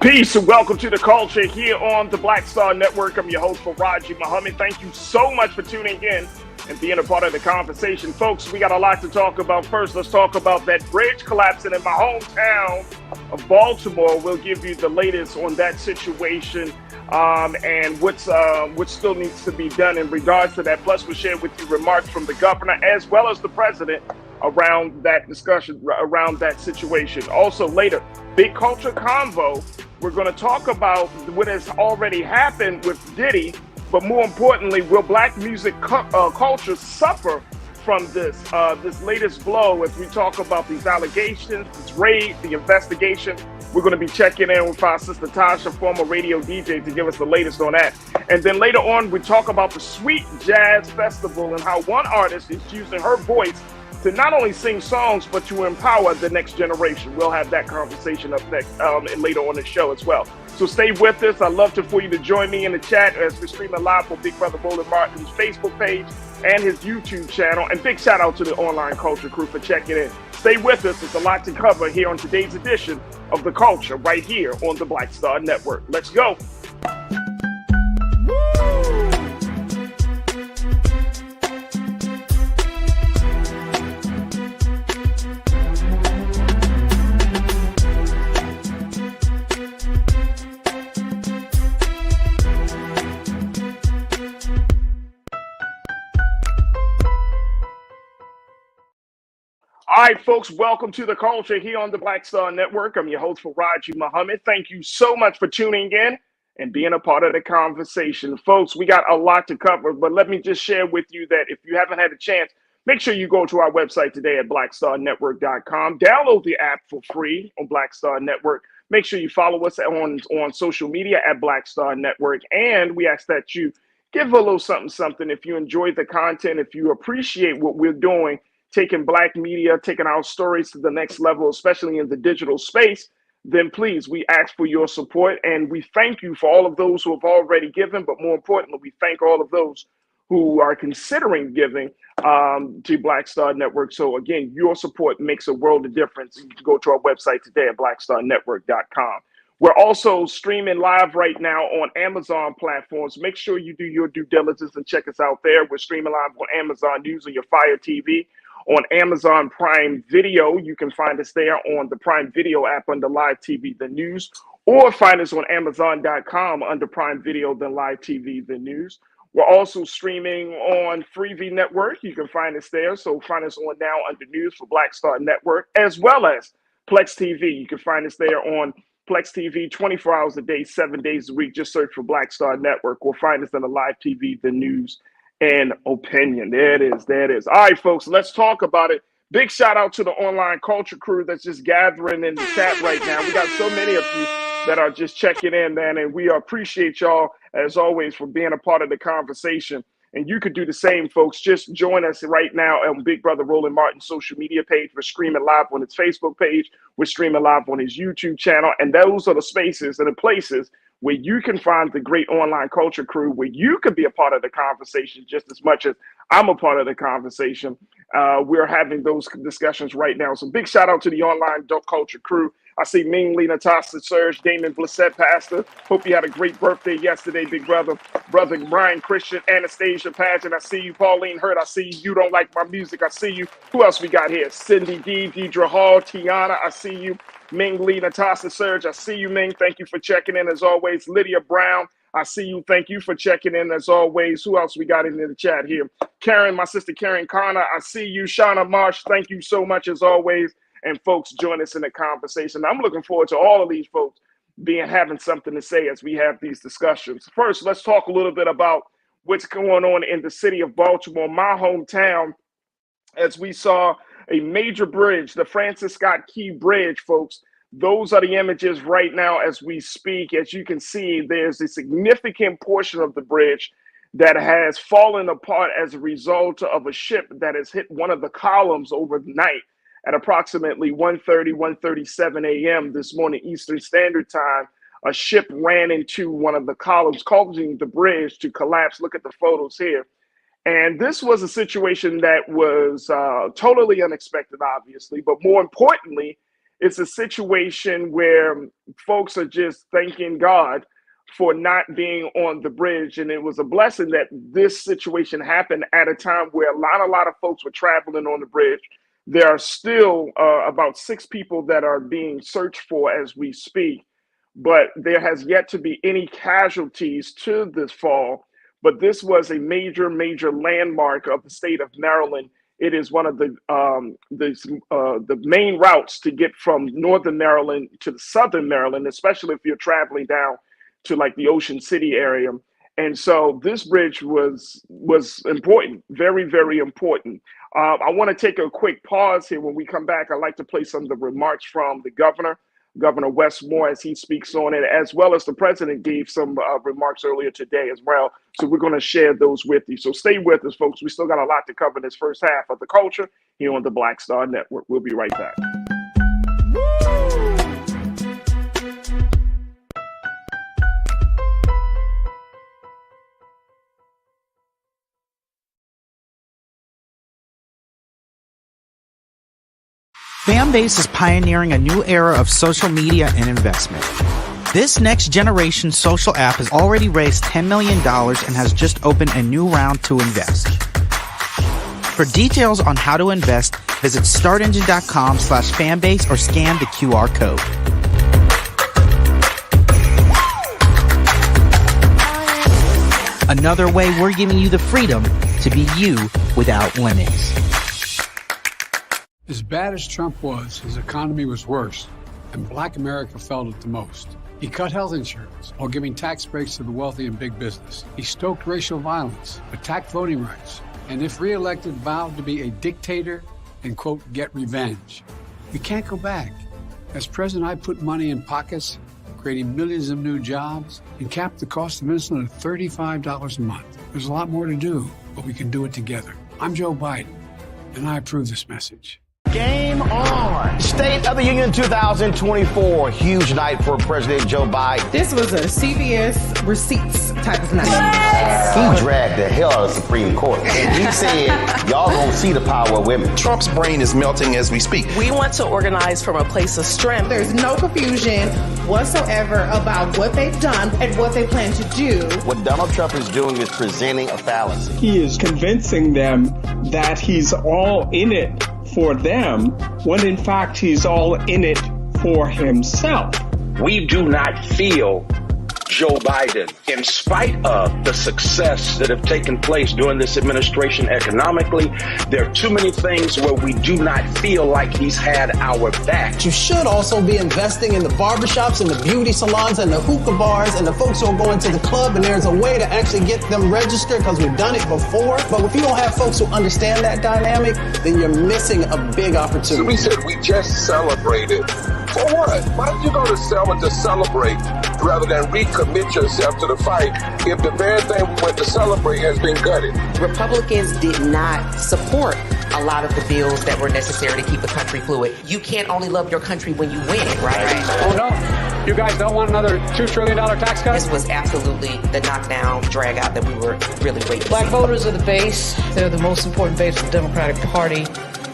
Peace and welcome to the culture here on the Black Star Network. I'm your host, Farajii. Thank you so much for tuning in and being a part of the conversation. Folks, we got a lot to talk about. First, let's talk about that bridge collapsing in my hometown of Baltimore. We'll give you the latest on that situation and what still needs to be done in regards to that. Plus, we'll share with you remarks from the governor as well as the president around that discussion, around that situation. Also, later, big culture convo. We're going to talk about what has already happened with Diddy, but more importantly, will black music culture suffer from this latest blow as we talk about these allegations, this raid, the investigation. We're going to be checking in with our sister Tasha, former radio DJ, to give us the latest on that. And then later on, we talk about the Sweet Jazz Festival and how one artist is using her voice to not only sing songs, but to empower the next generation. We'll have that conversation up next and later on the show as well. So stay with us. I'd love for you to join me in the chat as we're streaming live on Big Brother Roland Martin's Facebook page and his YouTube channel. And big shout out to the online culture crew for checking in. Stay with us. It's a lot to cover here on today's edition of The Culture right here on the Black Star Network. Let's go. All right, folks, welcome to The Culture here on the Black Star Network. I'm your host, Farajii. Thank you so much for tuning in and being a part of the conversation. Folks, we got a lot to cover, but let me just share with you that if you haven't had a chance, make sure you go to our website today at blackstarnetwork.com. Download the app for free on Black Star Network. Make sure you follow us on social media at Black Star Network. And we ask that you give a little something if you enjoy the content, if you appreciate what we're doing, taking black media, taking our stories to the next level, especially in the digital space, then please, we ask for your support. And we thank you for all of those who have already given, but more importantly, we thank all of those who are considering giving to Black Star Network. So again, your support makes a world of difference. You can go to our website today at blackstarnetwork.com. We're also streaming live right now on Amazon platforms. Make sure you do your due diligence and check us out there. We're streaming live on Amazon News on your Fire TV. On Amazon Prime Video, you can find us there on the Prime Video app under Live TV, The News, or find us on Amazon.com under Prime Video, then Live TV, The News. We're also streaming on Freevee Network. You can find us there. So find us on now under News for Black Star Network, as well as Plex TV. You can find us there on Plex TV 24 hours a day, 7 days a week. Just search for Black Star Network, or find us on the Live TV, The News, and Opinion. There it is. There it is. All right, folks, let's talk about it. Big shout out to the online culture crew that's just gathering in the chat right now. We got so many of you that are just checking in, man, and we appreciate y'all, as always, for being a part of the conversation. And you could do the same, folks. Just join us right now on Big Brother Roland Martin's social media page. We're streaming live on his Facebook page. We're streaming live on his YouTube channel. And those are the spaces and the places where you can find the great online culture crew, where you could be a part of the conversation just as much as I'm a part of the conversation. We're having those discussions right now. So big shout out to the online dope culture crew. I see Ming, Lee, Natasha, Serge, Damon, Blissett, Pastor. Hope you had a great birthday yesterday, big brother. Brother Brian, Christian, Anastasia, Pageant. I see you. Pauline Hurt. I see you. You don't like my music. I see you. Who else we got here? Cindy D, Deidre Hall, Tiana. I see you. Ming, Lee, Natasha, Serge. I see you, Ming. Thank you for checking in as always. Lydia Brown. I see you. Thank you for checking in as always. Who else we got in the chat here? Karen, my sister Karen Connor. I see you. Shauna Marsh. Thank you so much as always. And folks, join us in the conversation. I'm looking forward to all of these folks having something to say as we have these discussions. First, let's talk a little bit about what's going on in the city of Baltimore, my hometown, as we saw a major bridge, the Francis Scott Key Bridge, folks. Those are the images right now as we speak. As you can see, there's a significant portion of the bridge that has fallen apart as a result of a ship that has hit one of the columns overnight at approximately 1:30, 1:37 a.m. this morning, Eastern Standard Time. A ship ran into one of the columns, causing the bridge to collapse. Look at the photos here. And this was a situation that was totally unexpected, obviously, but more importantly, it's a situation where folks are just thanking God for not being on the bridge. And it was a blessing that this situation happened at a time where a lot of folks were traveling on the bridge. There are still about 6 people that are being searched for as we speak, but there has yet to be any casualties to this fall. But this was a major, major landmark of the state of Maryland. It is one of the main routes to get from northern Maryland to southern Maryland, especially if you're traveling down to like the Ocean City area. And so this bridge was important, very, very important. I want to take a quick pause here. When we come back, I'd like to play some of the remarks from the Governor Westmore, as he speaks on it, as well as the president gave some remarks earlier today as well. So we're going to share those with you. So stay with us, folks. We still got a lot to cover in this first half of the culture here on the Black Star Network. We'll be right back. Fanbase is pioneering a new era of social media and investment. This next generation social app has already raised $10 million and has just opened a new round to invest. For details on how to invest, visit startengine.com/fanbase or scan the QR code. Another way we're giving you the freedom to be you without limits. As bad as Trump was, his economy was worse, and Black America felt it the most. He cut health insurance while giving tax breaks to the wealthy and big business. He stoked racial violence, attacked voting rights, and if reelected, vowed to be a dictator and, quote, get revenge. We can't go back. As president, I put money in pockets, creating millions of new jobs, and capped the cost of insulin at $35 a month. There's a lot more to do, but we can do it together. I'm Joe Biden, and I approve this message. Game on. State of the Union 2024. Huge night for President Joe Biden. This was a CBS receipts type of night. He dragged the hell out of the Supreme Court. And he said, y'all gonna see the power of women. Trump's brain is melting as we speak. We want to organize from a place of strength. There's no confusion whatsoever about what they've done and what they plan to do. What Donald Trump is doing is presenting a fallacy. He is convincing them that he's all in it for them, when in fact he's all in it for himself. We do not feel Joe Biden, in spite of the success that have taken place during this administration economically. There are too many things where we do not feel like he's had our back. You should also be investing in the barbershops and the beauty salons and the hookah bars and the folks who are going to the club, and there's a way to actually get them registered because we've done it before. But if you don't have folks who understand that dynamic, then you're missing a big opportunity. So we said we just celebrated. For what? Why don't you go to celebrate rather than recommit yourself to the fight if the very thing we went to celebrate has been gutted? Republicans did not support a lot of the bills that were necessary to keep the country fluid. You can't only love your country when you win it, right? Oh, no. You guys don't want another $2 trillion tax cut? This was absolutely the knockdown, drag out that we were really waiting for. Black voters are the base. They're the most important base of the Democratic Party.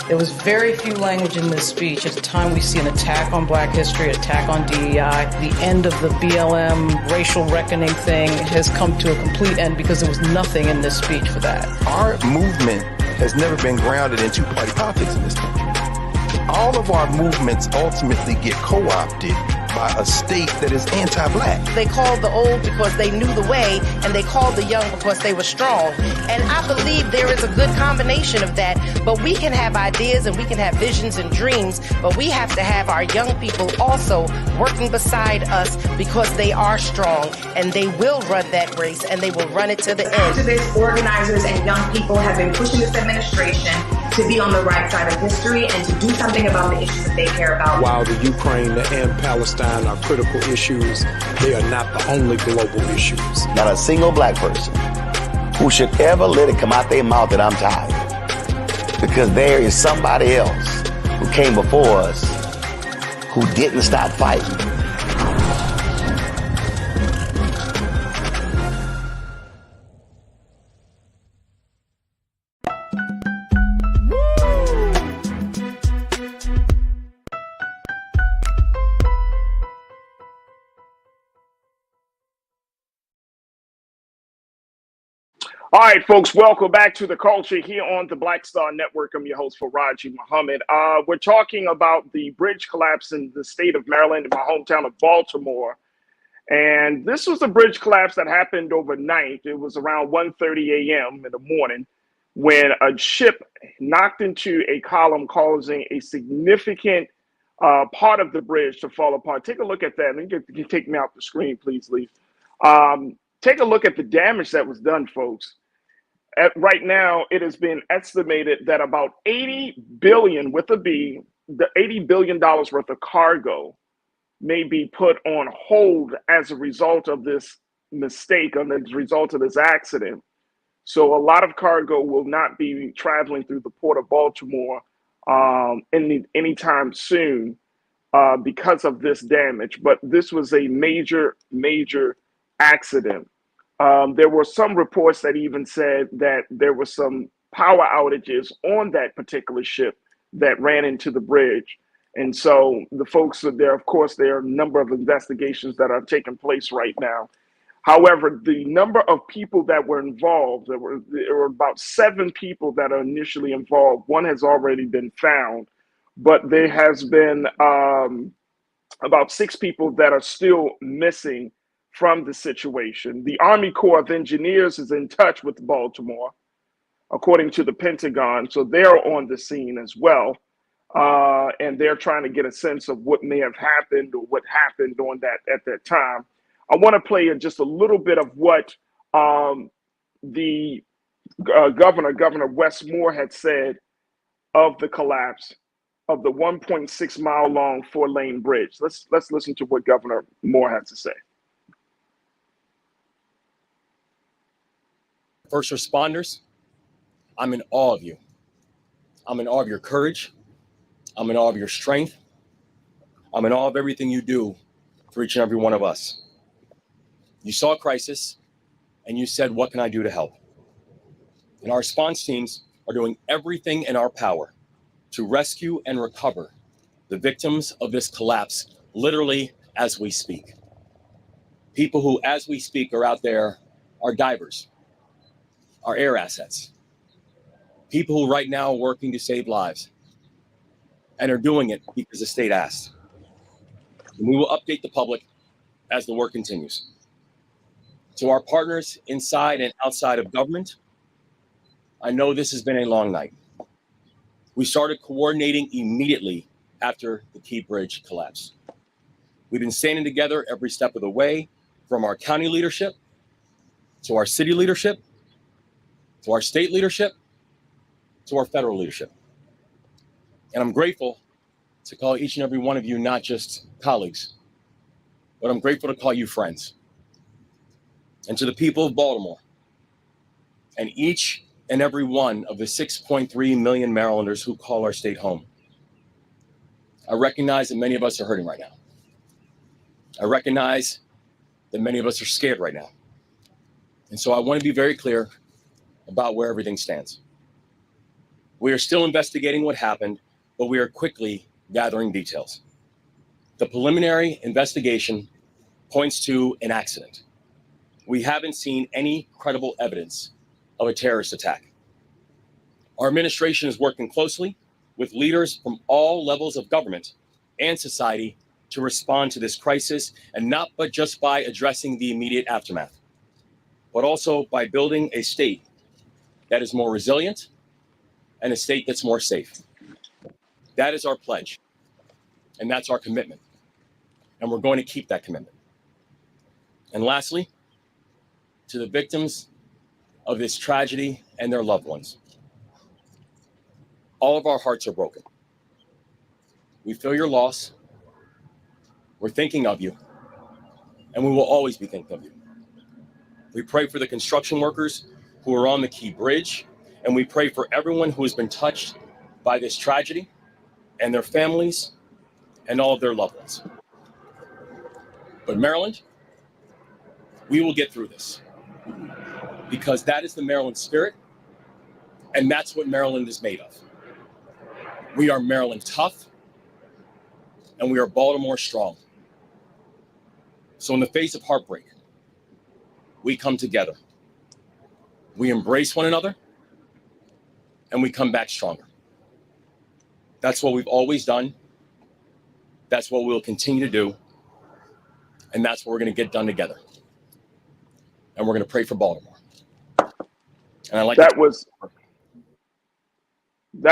There was very few language in this speech. At a time we see an attack on Black history, attack on DEI. The end of the BLM racial reckoning thing has come to a complete end because there was nothing in this speech for that. Our movement has never been grounded in two-party politics in this country. All of our movements ultimately get co-opted by a state that is anti-Black. They called the old because they knew the way, and they called the young because they were strong. And I believe there is a good combination of that, but we can have ideas and we can have visions and dreams, but we have to have our young people also working beside us because they are strong and they will run that race and they will run it to the end. Activists, organizers, and young people have been pushing this administration to be on the right side of history and to do something about the issues that they care about. While the Ukraine and Palestine are critical issues, they are not the only global issues. Not a single Black person who should ever let it come out their mouth that I'm tired. Because there is somebody else who came before us who didn't stop fighting. All right, folks, welcome back to The Culture here on the Black Star Network. I'm your host, Farajii Muhammad. We're talking about the bridge collapse in the state of Maryland, in my hometown of Baltimore. And this was a bridge collapse that happened overnight. It was around 1:30 a.m. in the morning when a ship knocked into a column, causing a significant part of the bridge to fall apart. Take a look at that. And you can take me off the screen, please, Lee. Take a look at the damage that was done, folks. Right now, it has been estimated that about 80 billion with a B, the $80 billion worth of cargo may be put on hold as a result of this mistake, as a result of this accident. So a lot of cargo will not be traveling through the port of Baltimore anytime soon because of this damage. But this was a major, major accident. There were some reports that even said that there were some power outages on that particular ship that ran into the bridge. And so the folks are there, of course, there are a number of investigations that are taking place right now. However, the number of people that were involved, there were about 7 people that are initially involved. One has already been found, but there has been about 6 people that are still missing from the situation. The Army Corps of Engineers is in touch with Baltimore, according to the Pentagon. So they're on the scene as well. And they're trying to get a sense of what may have happened or what happened on that at that time. I want to play just a little bit of what the Governor Wes Moore had said of the collapse of the 1.6 mile long 4-lane bridge. Let's listen to what Governor Moore had to say. First responders, I'm in awe of you. I'm in awe of your courage. I'm in awe of your strength. I'm in awe of everything you do for each and every one of us. You saw a crisis and you said, what can I do to help? And our response teams are doing everything in our power to rescue and recover the victims of this collapse, literally as we speak. People who, as we speak, are out there are divers, are air assets, people who right now are working to save lives and are doing it because the state asked. And we will update the public as the work continues. To our partners inside and outside of government, I know this has been a long night. We started coordinating immediately after the Key Bridge collapse. We've been standing together every step of the way, from our county leadership, to our city leadership, to our state leadership, to our federal leadership. And I'm grateful to call each and every one of you not just colleagues, but I'm grateful to call you friends. And to the people of Baltimore, and each and every one of the 6.3 million Marylanders who call our state home, I recognize that many of us are hurting right now. I recognize that many of us are scared right now. And so I want to be very clear about where everything stands. We are still investigating what happened, but we are quickly gathering details. The preliminary investigation points to an accident. We haven't seen any credible evidence of a terrorist attack. Our administration is working closely with leaders from all levels of government and society to respond to this crisis, and not but just by addressing the immediate aftermath, but also by building a state that is more resilient and a state that's more safe. That is our pledge, and that's our commitment, and we're going to keep that commitment. And lastly, to the victims of this tragedy and their loved ones, all of our hearts are broken. We feel your loss. We're thinking of you, and we will always be thinking of you. We pray for the construction workers who are on the Key Bridge, and we pray for everyone who has been touched by this tragedy and their families and all of their loved ones. But Maryland, we will get through this, because that is the Maryland spirit, and that's what Maryland is made of. We are Maryland tough, and we are Baltimore strong. So in the face of heartbreak, we come together. we embrace one another, and we come back stronger. That's what we've always done. That's what we'll continue to do. And that's what we're going to get done together. And we're going to pray for Baltimore. And I like that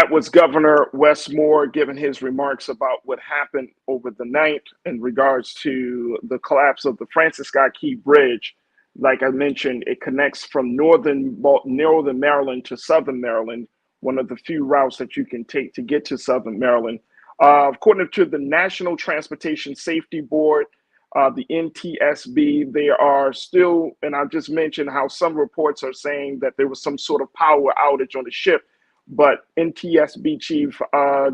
was Governor Wes Moore giving his remarks about what happened over the night in regards to the collapse of the Francis Scott Key Bridge. Like I mentioned, it connects from northern Maryland to southern Maryland, one of the few routes that you can take to get to southern Maryland. According to the National Transportation Safety Board, the NTSB, they are still, and I just mentioned how some reports are saying that there was some sort of power outage on the ship, but NTSB Chief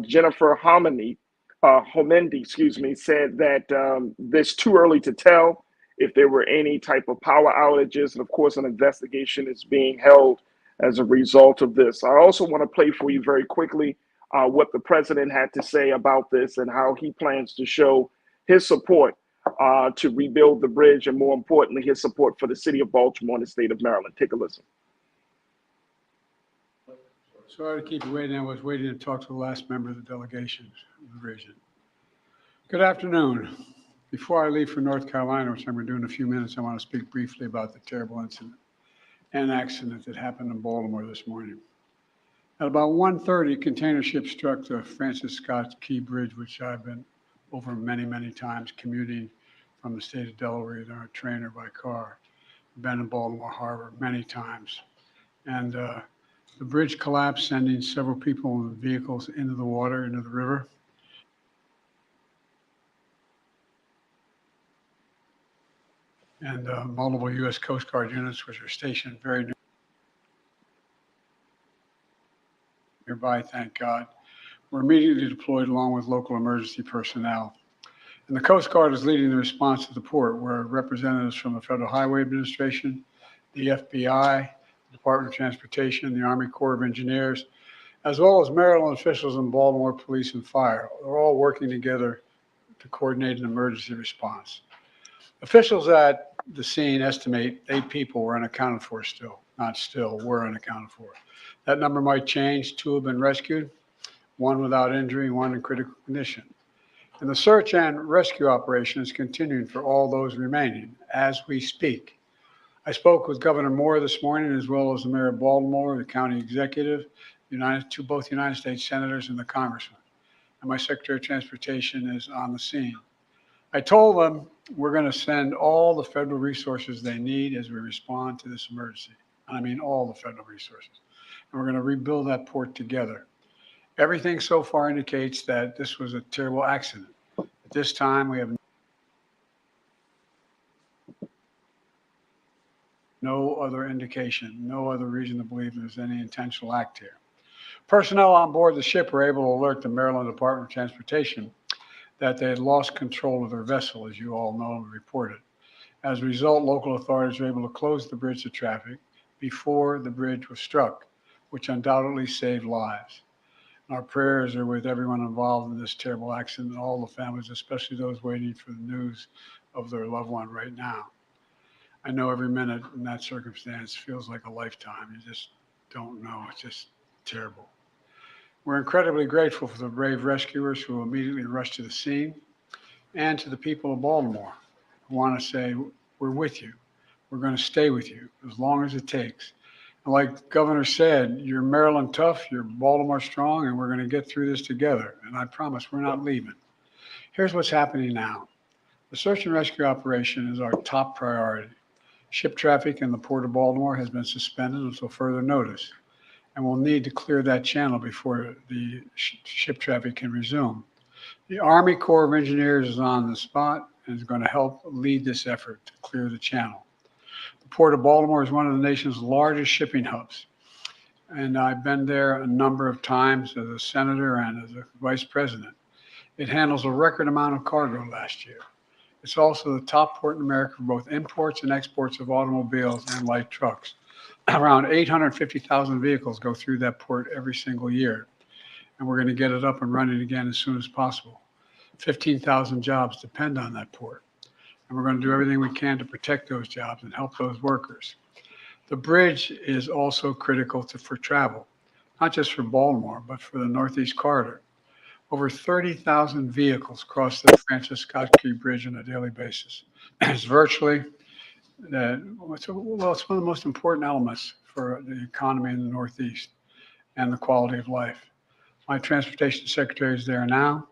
Jennifer Homendy, said that it's too early to tell if there were any type of power outages. And of course, an investigation is being held as a result of this. I also want to play for you very quickly what the president had to say about this and how he plans to show his support to rebuild the bridge, and more importantly, his support for the city of Baltimore and the state of Maryland. Take a listen. Sorry to keep you waiting. I was waiting to talk to the last member of the delegation of the region. Good afternoon. Before I leave for North Carolina, which I'm going to do in a few minutes, I want to speak briefly about the terrible incident and accident that happened in Baltimore this morning. At about 1:30, a container ship struck the Francis Scott Key Bridge, which I've been over many, many times commuting from the state of Delaware on a train or by car. I've been in Baltimore Harbor many times. And the bridge collapsed, sending several people and vehicles into the water, into the river. And multiple U.S. Coast Guard units, which are stationed very nearby, thank God, were immediately deployed along with local emergency personnel. And the Coast Guard is leading the response to the port, where representatives from the Federal Highway Administration, the FBI, the Department of Transportation, the Army Corps of Engineers, as well as Maryland officials and Baltimore Police and Fire, are all working together to coordinate an emergency response. Officials at the scene estimate 8 people were unaccounted for were unaccounted for. That number might change. 2 have been rescued, 1 without injury, 1 in critical condition. And the search and rescue operation is continuing for all those remaining as we speak. I spoke with Governor Moore this morning, as well as the Mayor of Baltimore, the county executive, both United States senators and the congressman. And my Secretary of Transportation is on the scene. I told them we're going to send all the federal resources they need as we respond to this emergency. And I mean all the federal resources. And we're going to rebuild that port together. Everything so far indicates that this was a terrible accident. At this time, we have no other indication, no other reason to believe there's any intentional act here. Personnel on board the ship were able to alert the Maryland Department of Transportation that they had lost control of their vessel, as you all know and reported. As a result, local authorities were able to close the bridge to traffic before the bridge was struck, which undoubtedly saved lives. Our prayers are with everyone involved in this terrible accident and all the families, especially those waiting for the news of their loved one right now. I know every minute in that circumstance feels like a lifetime. You just don't know. It's just terrible. We're incredibly grateful for the brave rescuers who immediately rushed to the scene, and to the people of Baltimore who want to say, we're with you. We're going to stay with you as long as it takes. And like the governor said, you're Maryland tough, you're Baltimore strong, and we're going to get through this together. And I promise we're not leaving. Here's what's happening now. The search and rescue operation is our top priority. Ship traffic in the Port of Baltimore has been suspended until further notice, and we'll need to clear that channel before the ship traffic can resume. The Army Corps of Engineers is on the spot and is going to help lead this effort to clear the channel. The Port of Baltimore is one of the nation's largest shipping hubs, and I've been there a number of times as a senator and as a vice president. It handles a record amount of cargo last year. It's also the top port in America for both imports and exports of automobiles and light trucks. Around 850,000 vehicles go through that port every single year, and we're going to get it up and running again as soon as possible. 15,000 jobs depend on that port, and we're going to do everything we can to protect those jobs and help those workers. The bridge is also critical for travel, not just for Baltimore, but for the Northeast Corridor. Over 30,000 vehicles cross the Francis Scott Key Bridge on a daily basis. It's virtually, it's one of the most important elements for the economy in the Northeast and the quality of life. My transportation secretary is there now.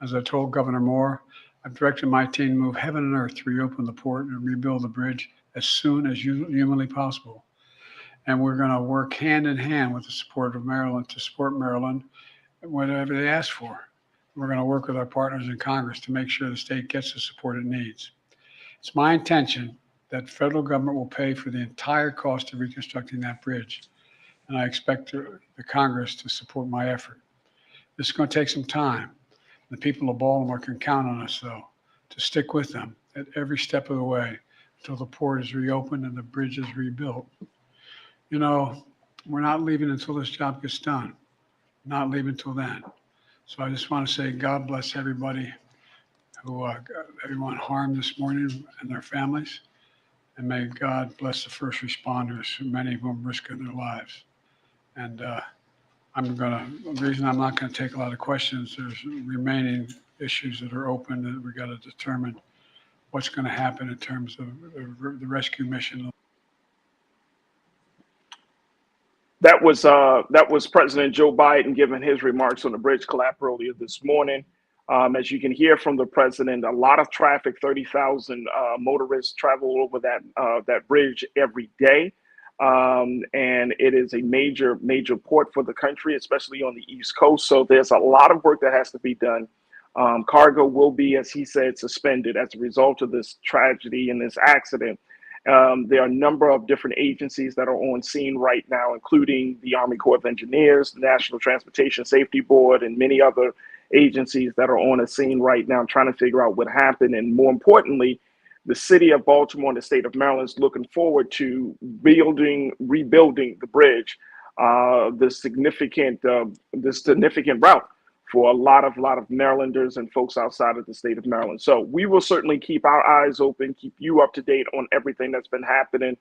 As I told Governor Moore, I've directed my team to move heaven and earth to reopen the port and rebuild the bridge as soon as humanly possible. And we're going to work hand in hand with the support of Maryland to support Maryland whatever they ask for. We're going to work with our partners in Congress to make sure the state gets the support it needs. It's my intention that the federal government will pay for the entire cost of reconstructing that bridge. And I expect the Congress to support my effort. This is going to take some time. The people of Baltimore can count on us, though, to stick with them at every step of the way until the port is reopened and the bridge is rebuilt. You know, we're not leaving until this job gets done. Not leaving until then. So I just want to say God bless everybody who everyone harmed this morning and their families. And may God bless the first responders, many of them risking their lives. And the reason I'm not going to take a lot of questions, there's remaining issues that are open that we got to determine what's going to happen in terms of the rescue mission. That was President Joe Biden giving his remarks on the bridge collapse earlier this morning. As you can hear from the president, a lot of traffic, 30,000 motorists travel over that bridge every day. And it is a major port for the country, especially on the East Coast. So there's a lot of work that has to be done. Cargo will be, as he said, suspended as a result of this tragedy and this accident. There are a number of different agencies that are on scene right now, including the Army Corps of Engineers, the National Transportation Safety Board, and many other agencies that are on a scene right now trying to figure out what happened. And more importantly, the city of Baltimore and the state of Maryland is looking forward to rebuilding the bridge, this significant route for a lot of Marylanders and folks outside of the state of Maryland. So we will certainly keep our eyes open, keep you up to date on everything that's been happening.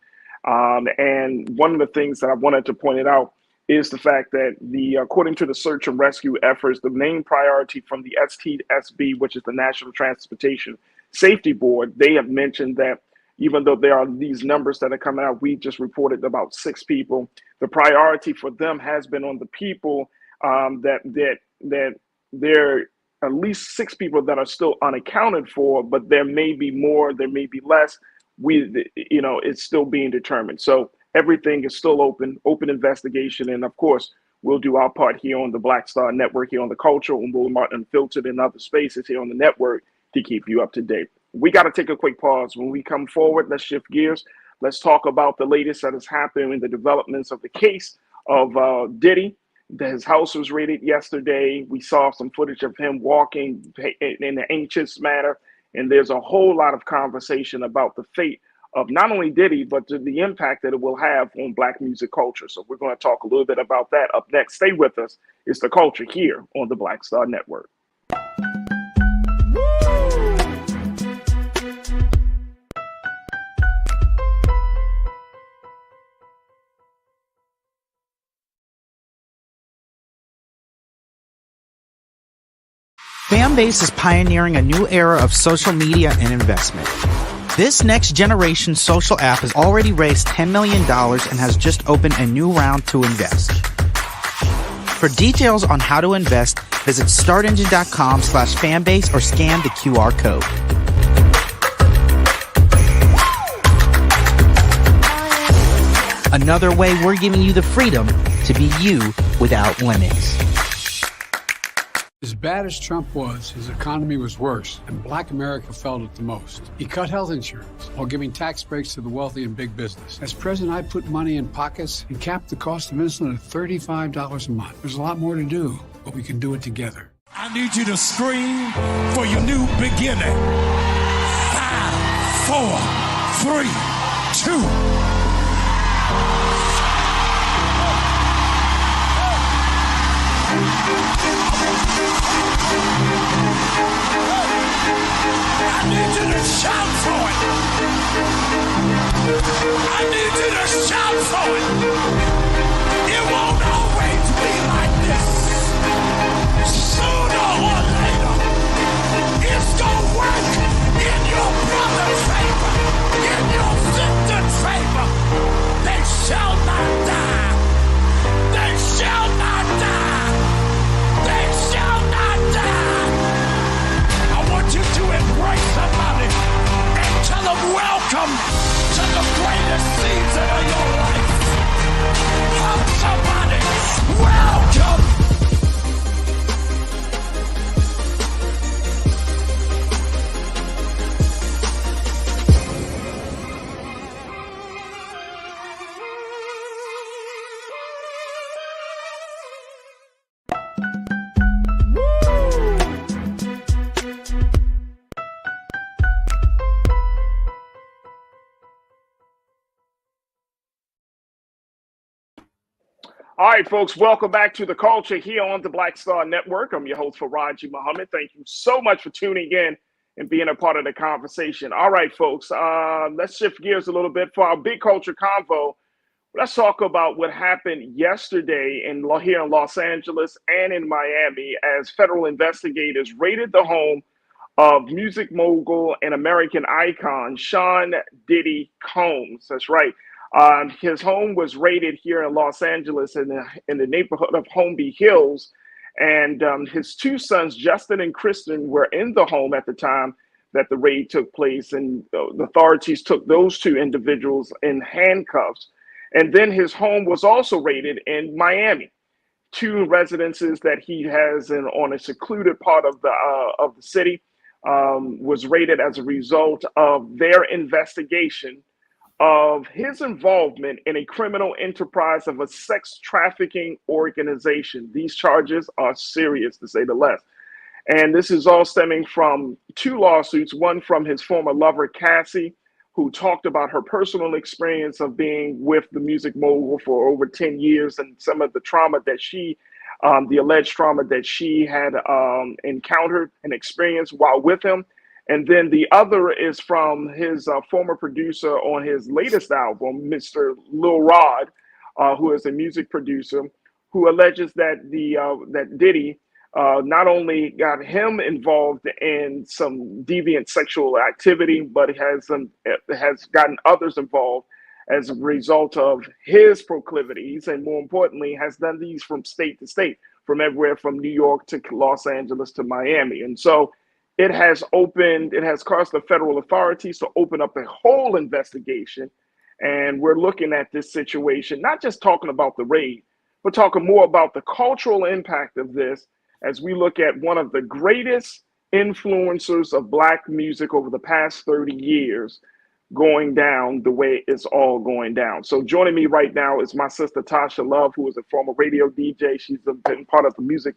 And one of the things that I wanted to point it out is the fact that according to the search and rescue efforts, the main priority from the STSB, which is the National Transportation Safety Board, they have mentioned that even though there are these numbers that are coming out, we just reported about 6 people. The priority for them has been on the people that there are at least 6 people that are still unaccounted for, but there may be more, there may be less. It's still being determined. So everything is still open investigation. And of course, we'll do our part here on the Black Star Network, here on the Culture, and we'll Unfiltered in other spaces here on the network to keep you up to date. We got to take a quick pause. When we come forward, let's shift gears. Let's talk about the latest that has happened in the developments of the case of Diddy. His house was raided yesterday. We saw some footage of him walking in an anxious manner. And there's a whole lot of conversation about the fate of not only Diddy, but the impact that it will have on Black music culture. So we're going to talk a little bit about that up next. Stay with us. It's The Culture here on the Black Star Network. Fanbase is pioneering a new era of social media and investment. This next generation social app has already raised $10 million and has just opened a new round to invest. For details on how to invest, visit startengine.com/fanbase or scan the QR code. Another way we're giving you the freedom to be you without limits. As bad as Trump was, his economy was worse, and Black America felt it the most. He cut health insurance while giving tax breaks to the wealthy and big business. As president, I put money in pockets and capped the cost of insulin at $35 a month. There's a lot more to do, but we can do it together. I need you to scream for your new beginning. 5, 4, 3, 2. I need you to shout for it. I need you to shout for it. It won't always be like this. Sooner or later, it's gonna work in your brother's favor, in your sister's favor. They shall not die. They shall not die. They shall not die. I want you to embrace somebody and tell them welcome to the greatest season of your life. Hug somebody. Welcome. All right, folks, welcome back to The Culture here on the Black Star Network. I'm your host, Farajii Muhammad. Thank you so much for tuning in and being a part of the conversation. All right, folks, let's shift gears a little bit for our big culture convo. Let's talk about what happened yesterday here in Los Angeles and in Miami as federal investigators raided the home of music mogul and American icon Sean Diddy Combs. That's right. His home was raided here in Los Angeles in the neighborhood of Holmby Hills. And his two sons, Justin and Kristen, were in the home at the time that the raid took place. And the authorities took those two individuals in handcuffs. And then his home was also raided in Miami. Two residences that he has on a secluded part of the city was raided as a result of their investigation of his involvement in a criminal enterprise of a sex trafficking organization. These charges are serious, to say the least. And this is all stemming from two lawsuits, one from his former lover, Cassie, who talked about her personal experience of being with the music mogul for over 10 years and some of the trauma that the alleged trauma that she had encountered and experienced while with him. And then the other is from his former producer on his latest album, Mr. Lil Rod, who is a music producer, who alleges that that Diddy not only got him involved in some deviant sexual activity, but has gotten others involved as a result of his proclivities, and more importantly, has done these from state to state, from everywhere from New York to Los Angeles to Miami. And so it has caused the federal authorities to open up a whole investigation. And we're looking at this situation, not just talking about the raid, but talking more about the cultural impact of this as we look at one of the greatest influencers of Black music over the past 30 years going down the way it's all going down. So joining me right now is my sister Tasha Love, who is a former radio DJ. She's been part of the music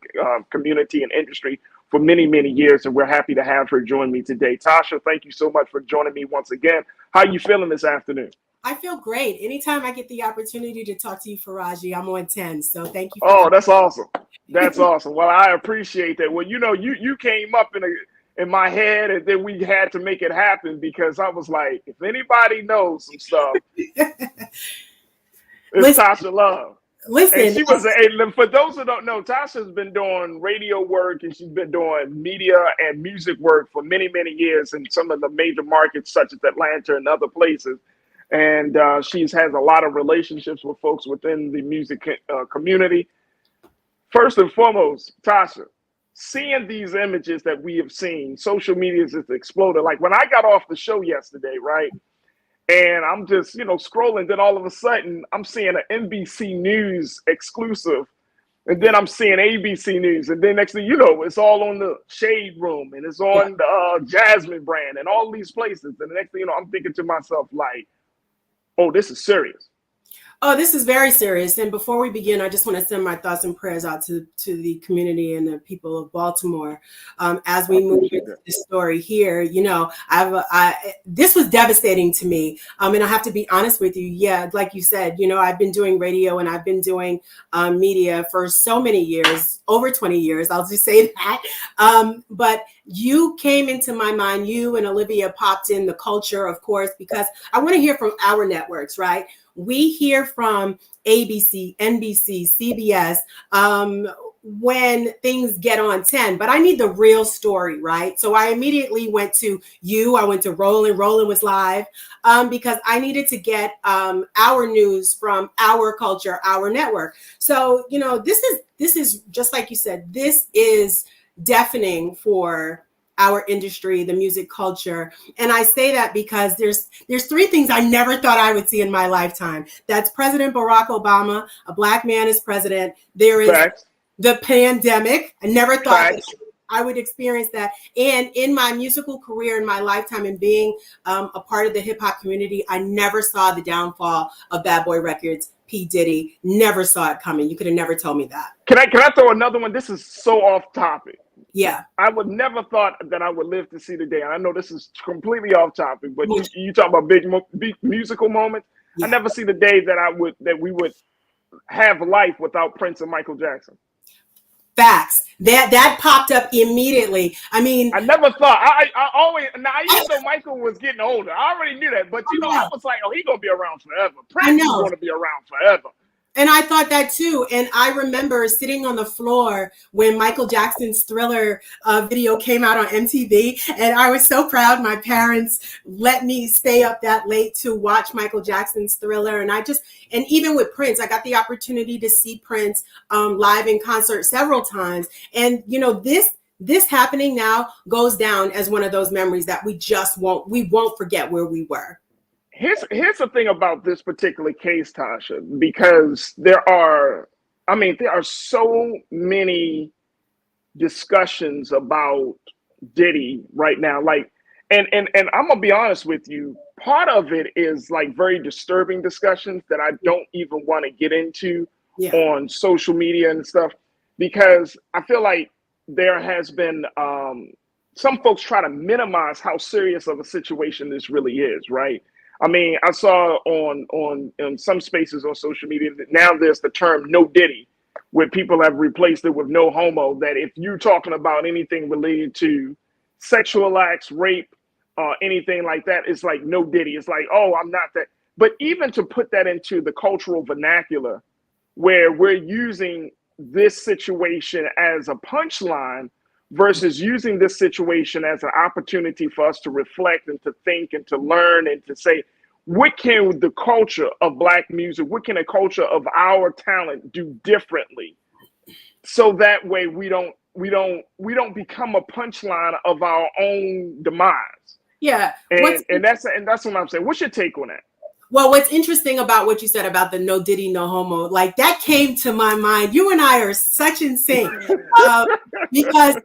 community and industry for many, many years, and we're happy to have her join me today. Tasha, thank you so much for joining me once again. How are you feeling this afternoon? I feel great. Anytime I get the opportunity to talk to you, Farajii, I'm on 10. So thank you. That's awesome. That's awesome. Well, I appreciate that. Well, you came up in my head, and then we had to make it happen because I was like, if anybody knows some stuff, it's Tasha Love. Listen, and she was for those who don't know, Tasha's been doing radio work and she's been doing media and music work for many, many years in some of the major markets such as Atlanta and other places. And she has a lot of relationships with folks within the music community. First and foremost, Tasha, seeing these images that we have seen, social media has exploded. Like when I got off the show yesterday, right? And I'm just, scrolling. Then all of a sudden, I'm seeing an NBC News exclusive. And then I'm seeing ABC News. And then next thing you know, it's all on the Shade Room. And it's on the Jasmine brand and all these places. And the next thing you know, I'm thinking to myself, like, oh, this is serious. Oh, this is very serious. And before we begin, I just want to send my thoughts and prayers out to the community and the people of Baltimore as we move into this story here. This was devastating to me. And I have to be honest with you. Yeah, like you said, I've been doing radio and I've been doing media for so many years, over 20 years. I'll just say that. But you came into my mind. You and Olivia popped in the culture, of course, because I want to hear from our networks, right? We hear from ABC, NBC, CBS, when things get on 10, but I need the real story, right? So I immediately went to you. I went to Roland. Roland was live because I needed to get our news from our culture, our network. So, you know, this is just like you said, this is deafening for our industry, the music culture. And I say that because there's three things I never thought I would see in my lifetime. That's President Barack Obama, a Black man is president. There is the pandemic. I never thought that I would experience that. And in my musical career, in my lifetime, and being a part of the hip hop community, I never saw the downfall of Bad Boy Records, P. Diddy. Never saw it coming. You could have never told me that. Can I throw another one? This is so off topic. Yeah. I would never thought that I would live to see the day. And I know this is completely off topic, but you talk about big musical moments. Yeah. I never see the day that we would have life without Prince and Michael Jackson. Facts. That popped up immediately. I mean, I never thought. I always, now even though Michael was getting older, I already knew that. But you know, I was like, oh, he's gonna be around forever. Prince is gonna be around forever. And I thought that too. And I remember sitting on the floor when Michael Jackson's Thriller video came out on MTV. And I was so proud my parents let me stay up that late to watch Michael Jackson's Thriller. And and even with Prince, I got the opportunity to see Prince live in concert several times. And, you know, this happening now goes down as one of those memories that we won't forget where we were. Here's the thing about this particular case, Tasha, because there are so many discussions about Diddy right now. Like, and I'm gonna be honest with you, part of it is like very disturbing discussions that I don't even want to get into on social media and stuff, because I feel like there has been some folks try to minimize how serious of a situation this really is, right? I mean, I saw on some spaces on social media that now there's the term "no Diddy," where people have replaced it with "no homo." That if you're talking about anything related to sexual acts, rape, anything like that, it's like "no Diddy." It's like, oh, I'm not that. But even to put that into the cultural vernacular, where we're using this situation as a punchline versus using this situation as an opportunity for us to reflect and to think and to learn and to say, what can the culture of Black music, what can a culture of our talent do differently? So that way we don't become a punchline of our own demise. Yeah. And that's what I'm saying. What's your take on that? Well, what's interesting about what you said about the "no Diddy, no homo," like that came to my mind. You and I are such in sync because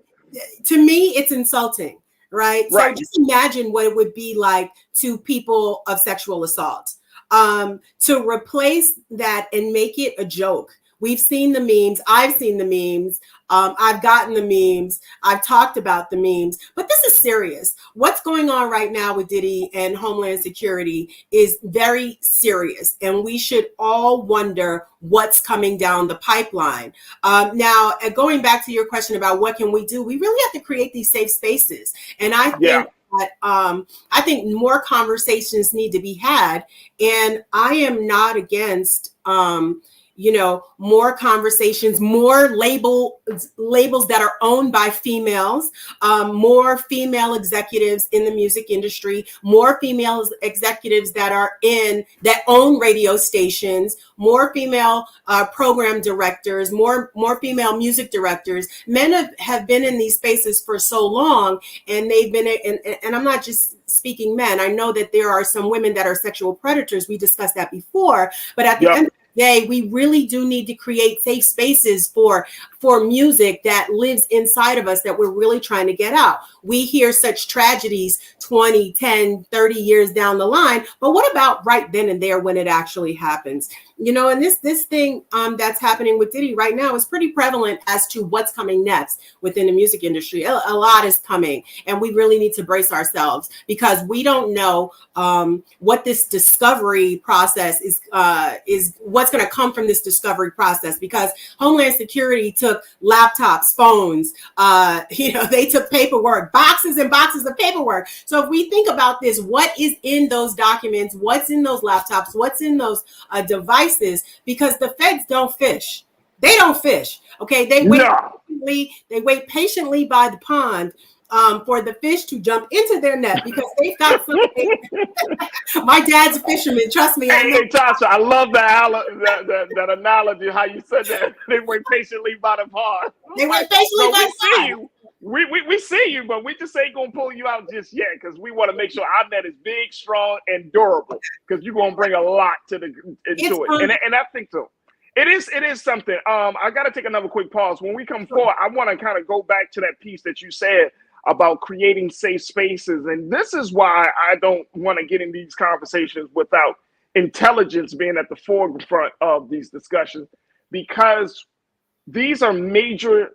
to me, it's insulting, right? So just imagine what it would be like to people of sexual assault. To replace that and make it a joke. We've seen the memes. I've seen the memes. I've gotten the memes. I've talked about the memes. But this is serious. What's going on right now with Diddy and Homeland Security is very serious. And we should all wonder what's coming down the pipeline. Now, going back to your question about what can we do, we really have to create these safe spaces. And I think that I think more conversations need to be had. And I am not against more conversations, more labels that are owned by females, more female executives in the music industry, more female executives that own radio stations, more female program directors, more female music directors. Men have been in these spaces for so long, and they've been, and I'm not just speaking men. I know that there are some women that are sexual predators. We discussed that before, but at the end of the day, we really do need to create safe spaces for music that lives inside of us that we're really trying to get out. We hear such tragedies 20, 10, 30 years down the line, but what about right then and there when it actually happens? And this thing that's happening with Diddy right now is pretty prevalent as to what's coming next within the music industry. A lot is coming, and we really need to brace ourselves because we don't know what this discovery process is what's what's going to come from this discovery process, because Homeland Security took laptops, phones, they took paperwork, boxes and boxes of paperwork. So if we think about this, what is in those documents, what's in those laptops, what's in those devices, because the feds don't fish. They don't fish. Okay. They wait patiently by the pond for the fish to jump into their net, because they've got something. My dad's a fisherman. Trust me. Hey, Tasha, I love that analogy, how you said that. They wait patiently by the pond. They wait patiently by the pond. You. We see you, but we just ain't going to pull you out just yet, because we want to make sure our net is big, strong, and durable, because you're going to bring a lot into it. And I think so. It is something. I got to take another quick pause. When we come forward, I want to kind of go back to that piece that you said about creating safe spaces. And this is why I don't want to get in these conversations without intelligence being at the forefront of these discussions, because these are major,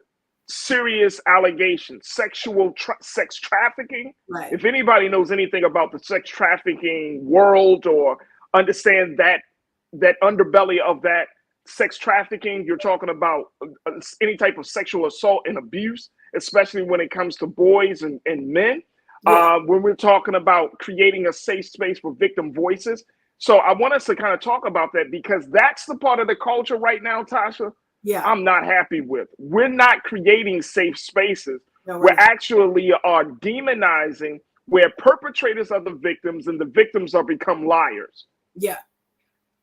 serious allegations. Sex trafficking. Right. If anybody knows anything about the sex trafficking world or understand that underbelly of that sex trafficking, you're talking about any type of sexual assault and abuse, especially when it comes to boys and men. Yeah. When we're talking about creating a safe space for victim voices. So I want us to kind of talk about that, because that's the part of the culture right now, Tasha, I'm not happy with. We're not creating safe spaces. No, we're actually are demonizing where perpetrators are the victims and the victims are become liars. Yeah.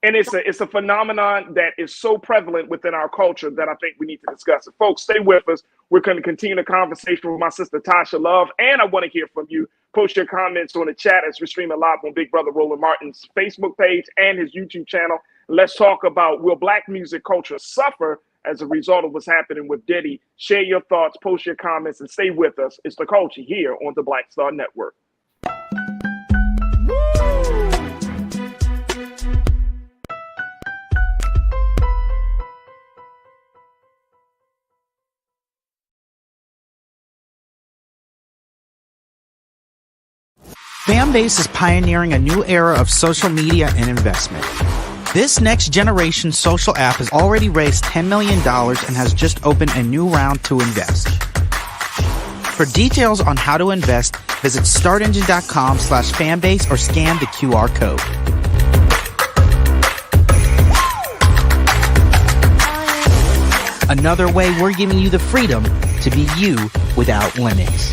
And it's a phenomenon that is so prevalent within our culture that I think we need to discuss it. Folks, stay with us. We're going to continue the conversation with my sister Tasha Love, and I want to hear from you. Post your comments on the chat as we're streaming live on Big Brother Roland Martin's Facebook page and his YouTube channel. Let's talk about, will Black music culture suffer as a result of what's happening with Diddy? Share your thoughts, post your comments, and stay with us. It's The Culture here on the Black Star Network. Fanbase is pioneering a new era of social media and investment. This next generation social app has already raised $10 million and has just opened a new round to invest. For details on how to invest, visit startengine.com/fanbase or scan the QR code. Another way we're giving you the freedom to be you without limits.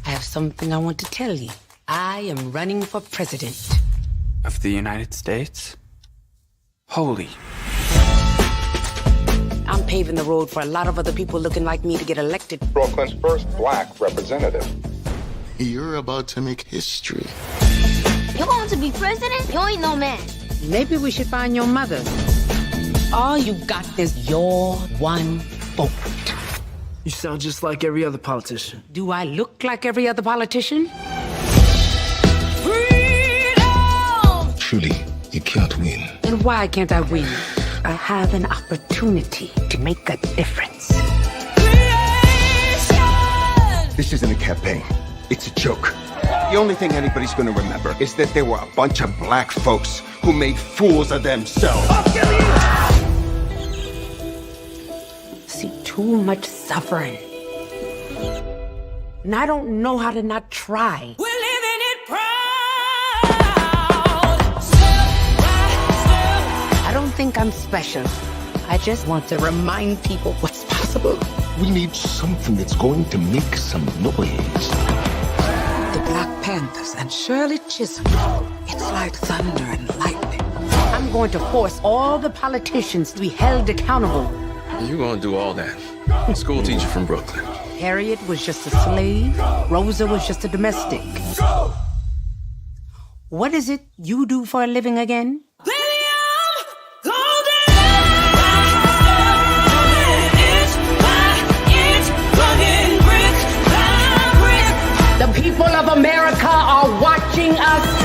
I have something I want to tell you. I am running for president. Of the United States? Holy. I'm paving the road for a lot of other people looking like me to get elected. Brooklyn's first Black representative. You're about to make history. You want to be president? You ain't no man. Maybe we should find your mother. All you got is your one vote. You sound just like every other politician. Do I look like every other politician? Freedom! Truly, you can't win. And why can't I win? I have an opportunity to make a difference. Creation! This isn't a campaign. It's a joke. The only thing anybody's gonna remember is that there were a bunch of black folks who made fools of themselves. I'll kill you! Too much suffering. And I don't know how to not try. We're living it proud. I don't think I'm special. I just want to remind people what's possible. We need something that's going to make some noise. The Black Panthers and Shirley Chisholm. It's like thunder and lightning. I'm going to force all the politicians to be held accountable. You gonna do all that? School teacher from Brooklyn. Harriet was just a slave. Rosa was just a domestic. What is it you do for a living again? The people of America are watching us.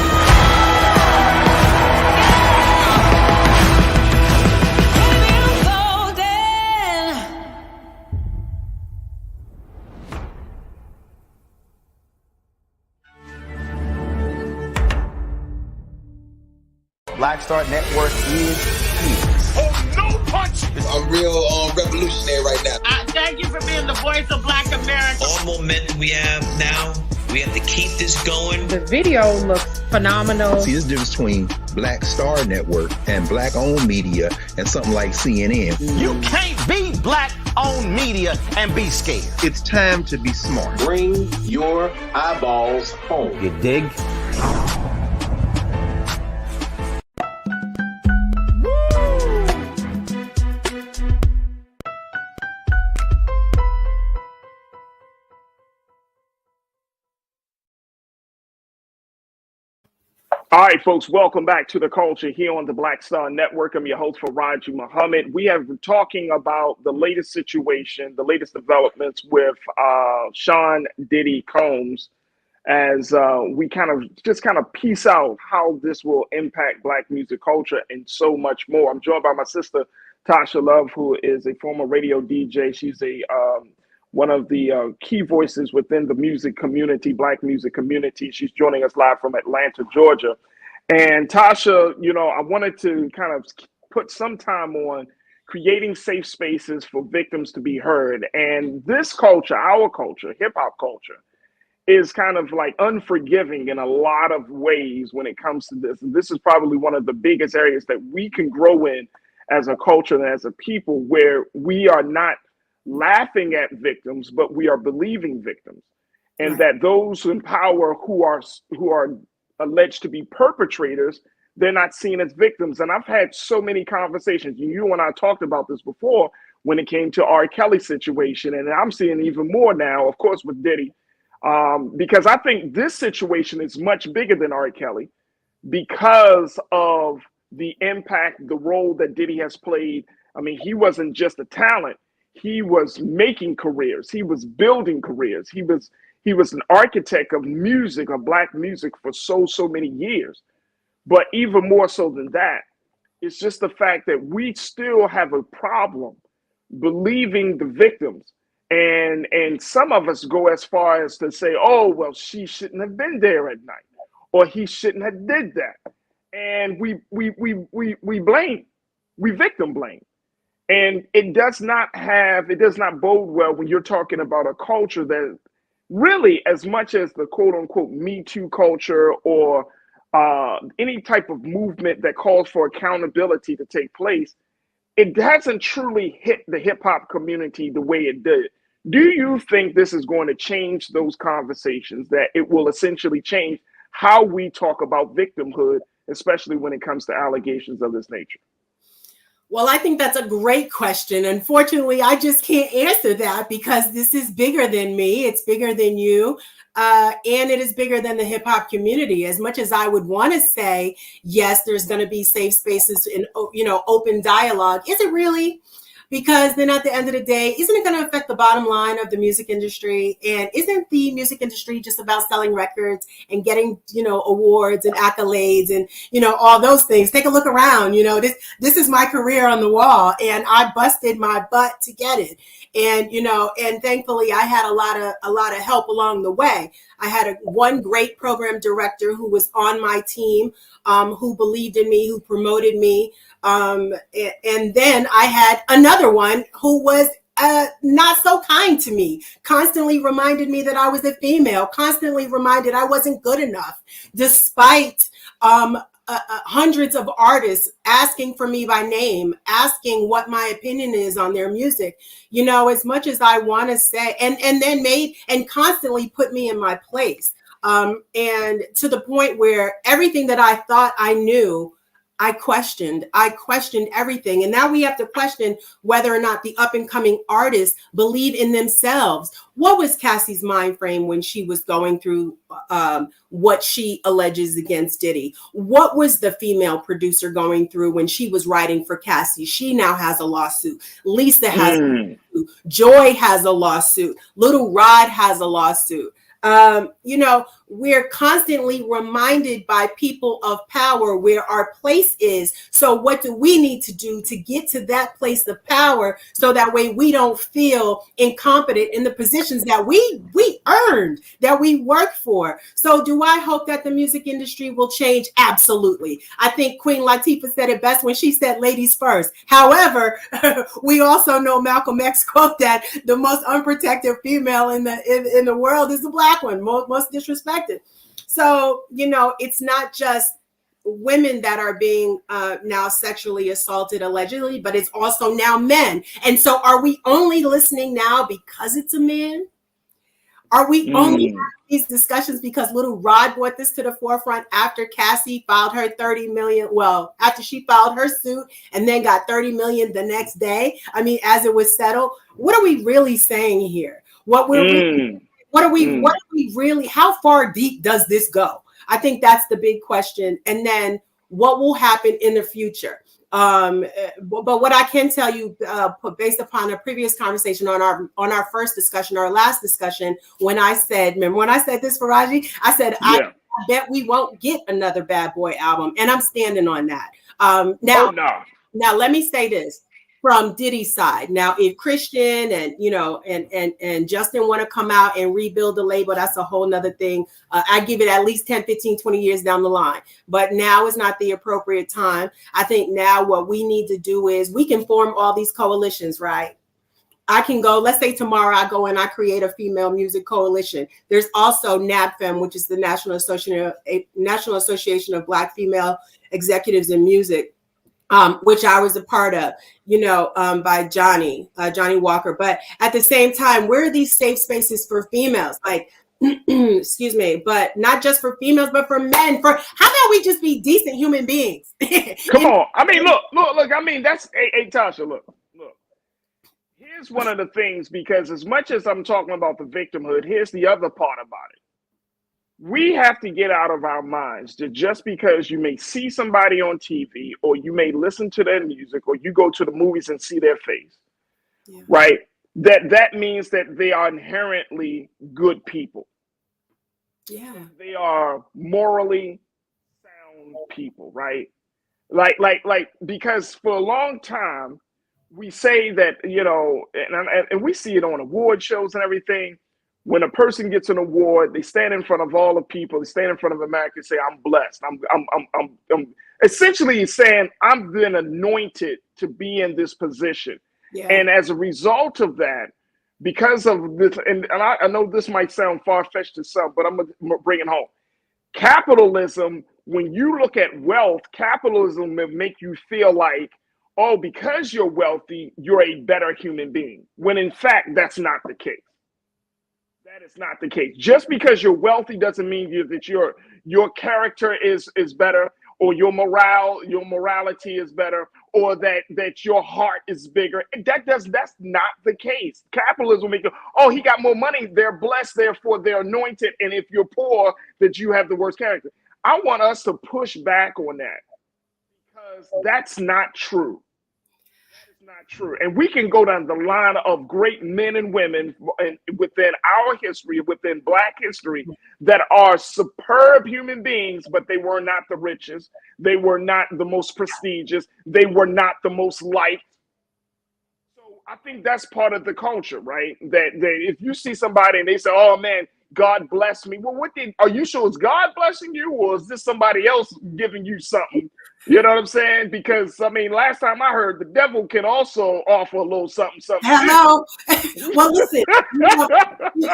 Black Star Network is here. Oh, no punch! I'm real revolutionary right now. Thank you for being the voice of Black America. All momentum we have now, we have to keep this going. The video looks phenomenal. See, there's a difference between Black Star Network and black-owned media and something like CNN. You can't be black-owned media and be scared. It's time to be smart. Bring your eyeballs home. You dig? All right, folks, welcome back to The Culture here on the Black Star Network. I'm your host, Farajii Muhammad. We have been talking about the latest situation, the latest developments with Sean Diddy Combs, as we kind of piece out how this will impact Black music culture and so much more. I'm joined by my sister, Tasha Love, who is a former radio DJ. She's one of the key voices within the music community, Black music community. She's joining us live from Atlanta, Georgia. And Tasha, I wanted to kind of put some time on creating safe spaces for victims to be heard. And this culture, our culture, hip hop culture, is kind of like unforgiving in a lot of ways when it comes to this. And this is probably one of the biggest areas that we can grow in as a culture and as a people, where we are not laughing at victims, but we are believing victims, and that those in power who are alleged to be perpetrators, they're not seen as victims. And I've had so many conversations. You and I talked about this before when it came to R. Kelly situation, and I'm seeing even more now, of course, with Diddy, because I think this situation is much bigger than R. Kelly because of the impact, the role that Diddy has played. I mean, he wasn't just a talent. He was making careers. He was building careers. He was an architect of music, of Black music, for so many years. But even more so than that, it's just the fact that we still have a problem believing the victims. And some of us go as far as to say, oh, well, she shouldn't have been there at night, or he shouldn't have did that. And we blame, we victim blame. And it does not bode well when you're talking about a culture that really, as much as the quote unquote Me Too culture or any type of movement that calls for accountability to take place, it hasn't truly hit the hip hop community the way it did. Do you think this is going to change those conversations, that it will essentially change how we talk about victimhood, especially when it comes to allegations of this nature? Well, I think that's a great question. Unfortunately, I just can't answer that because this is bigger than me. It's bigger than you. And it is bigger than the hip hop community. As much as I would want to say, yes, there's going to be safe spaces and, open dialogue. Is it really? Because then at the end of the day, isn't it going to affect the bottom line of the music industry? And isn't the music industry just about selling records and getting, awards and accolades and, all those things? Take a look around. This is my career on the wall, and I busted my butt to get it. And, and thankfully I had a lot of help along the way. I had one great program director who was on my team, who believed in me, who promoted me. And then I had another one who was not so kind to me, constantly reminded me that I was a female, constantly reminded I wasn't good enough, despite hundreds of artists asking for me by name, asking what my opinion is on their music, as much as I want to say, and then made and constantly put me in my place. And to the point where everything that I thought I knew, I questioned everything. And now we have to question whether or not the up and coming artists believe in themselves. What was Cassie's mind frame when she was going through what she alleges against Diddy? What was the female producer going through when she was writing for Cassie? She now has a lawsuit. Lisa has a lawsuit. Joy has a lawsuit. Little Rod has a lawsuit. We're constantly reminded by people of power where our place is. So what do we need to do to get to that place of power so that way we don't feel incompetent in the positions that we earned, that we work for. So do I hope that the music industry will change? Absolutely. I think Queen Latifah said it best when she said ladies first. However, we also know Malcolm X quote that the most unprotected female in the world is the Black one, most disrespected. So, it's not just women that are being now sexually assaulted allegedly, but it's also now men. And so are we only listening now because it's a man? Are we only having these discussions because little Rod brought this to the forefront after Cassie filed her 30 million? Well, after she filed her suit and then got 30 million the next day. I mean, as it was settled, what are we really saying here? What are we really, how far deep does this go? I think that's the big question. And then what will happen in the future? But what I can tell you, based upon a previous conversation on our first discussion, our last discussion, when I said this, Farajii, I said, I bet we won't get another Bad Boy album. And I'm standing on that. Now let me say this. From Diddy's side. Now, if Christian and Justin want to come out and rebuild the label, that's a whole nother thing. I give it at least 10, 15, 20 years down the line. But now is not the appropriate time. I think now what we need to do is we can form all these coalitions, right? I can go, let's say tomorrow I go and I create a female music coalition. There's also NABFEM, which is the National Association of Black Female Executives in Music. Which I was a part of, by Johnny Walker. But at the same time, where are these safe spaces for females? Like, excuse me, but not just for females, but for men. How about we just be decent human beings? Come on. I mean, look. I mean, that's, hey, Tasha, look. Here's one of the things, because as much as I'm talking about the victimhood, here's the other part about it. We have to get out of our minds that just because you may see somebody on TV or you may listen to their music or you go to the movies and see their face, right? That means that they are inherently good people. Yeah. They are morally sound people, right? Like, because for a long time, we say that, and we see it on award shows and everything. When a person gets an award, they stand in front of all the people. They stand in front of America and say, "I'm blessed." I'm essentially saying, "I've been anointed to be in this position." Yeah. And as a result of that, because of this, and I know this might sound far-fetched to some, but I'm gonna bring it home. Capitalism. When you look at wealth, capitalism will make you feel like, oh, because you're wealthy, you're a better human being. When in fact, that's not the case. That is not the case. Just because you're wealthy doesn't mean that your character is better, or your morality is better, or that your heart is bigger. That's not the case. Capitalism make you, oh, he got more money, they're blessed, therefore they're anointed, and if you're poor, that you have the worst character. I want us to push back on that, because that's not true. Not true. And we can go down the line of great men and women within our history, within Black history, that are superb human beings, but they were not the richest. They were not the most prestigious. They were not the most liked. So I think that's part of the culture, right? That if you see somebody and they say, "Oh man, God bless me," well, are you sure it's God blessing you, or is this somebody else giving you something? You know what I'm saying? Because I mean, last time I heard, the devil can also offer a little something. Hello. Well, listen.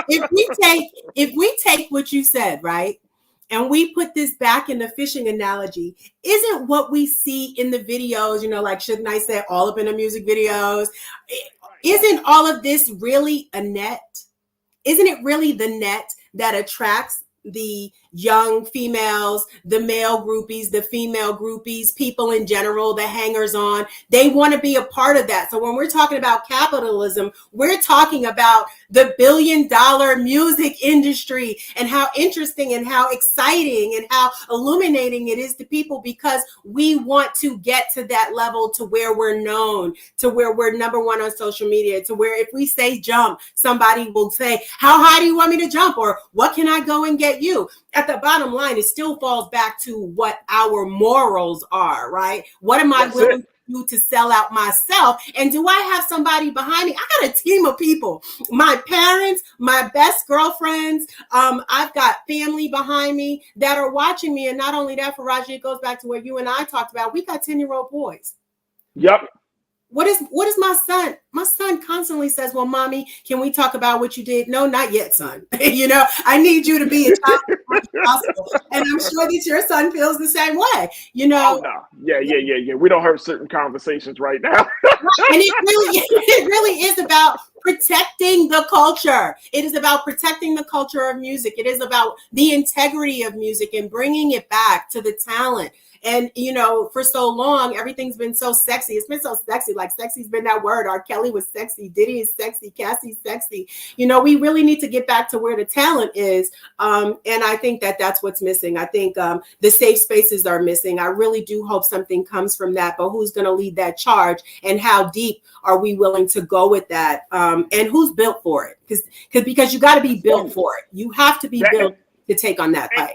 If we take what you said, right, and we put this back in the fishing analogy, isn't what we see in the videos, like Suge Knight said, all up in the music videos, isn't all of this really a net? Isn't it really the net that attracts the young females, the male groupies, the female groupies, people in general, the hangers on? They want to be a part of that. So when we're talking about capitalism, we're talking about the billion-dollar music industry and how interesting and how exciting and how illuminating it is to people, because we want to get to that level, to where we're known, to where we're number one on social media, to where if we say jump, somebody will say, "How high do you want me to jump?" Or "What can I go and get you?" At the bottom line, it still falls back to what our morals are, right? What am I willing to do to sell out myself? And do I have somebody behind me? I got a team of people, my parents, my best girlfriends. I've got family behind me that are watching me. And not only that, Farajii, it goes back to what you and I talked about. We got 10-year-old boys. Yep. What is my son? My son constantly says, well, mommy, can we talk about what you did? No, not yet, son. I need you to be a child as much as possible. And I'm sure that your son feels the same way, Oh, no. Yeah. We don't have certain conversations right now. And it really is about protecting the culture. It is about protecting the culture of music. It is about the integrity of music and bringing it back to the talent. And, for so long, everything's been so sexy. It's been so sexy. Like sexy's been that word. R. Kelly was sexy. Diddy is sexy. Cassie's sexy. We really need to get back to where the talent is. And I think that that's what's missing. I think the safe spaces are missing. I really do hope something comes from that. But who's going to lead that charge? And how deep are we willing to go with that? And who's built for it? Because you got to be built for it. You have to be built to take on that fight.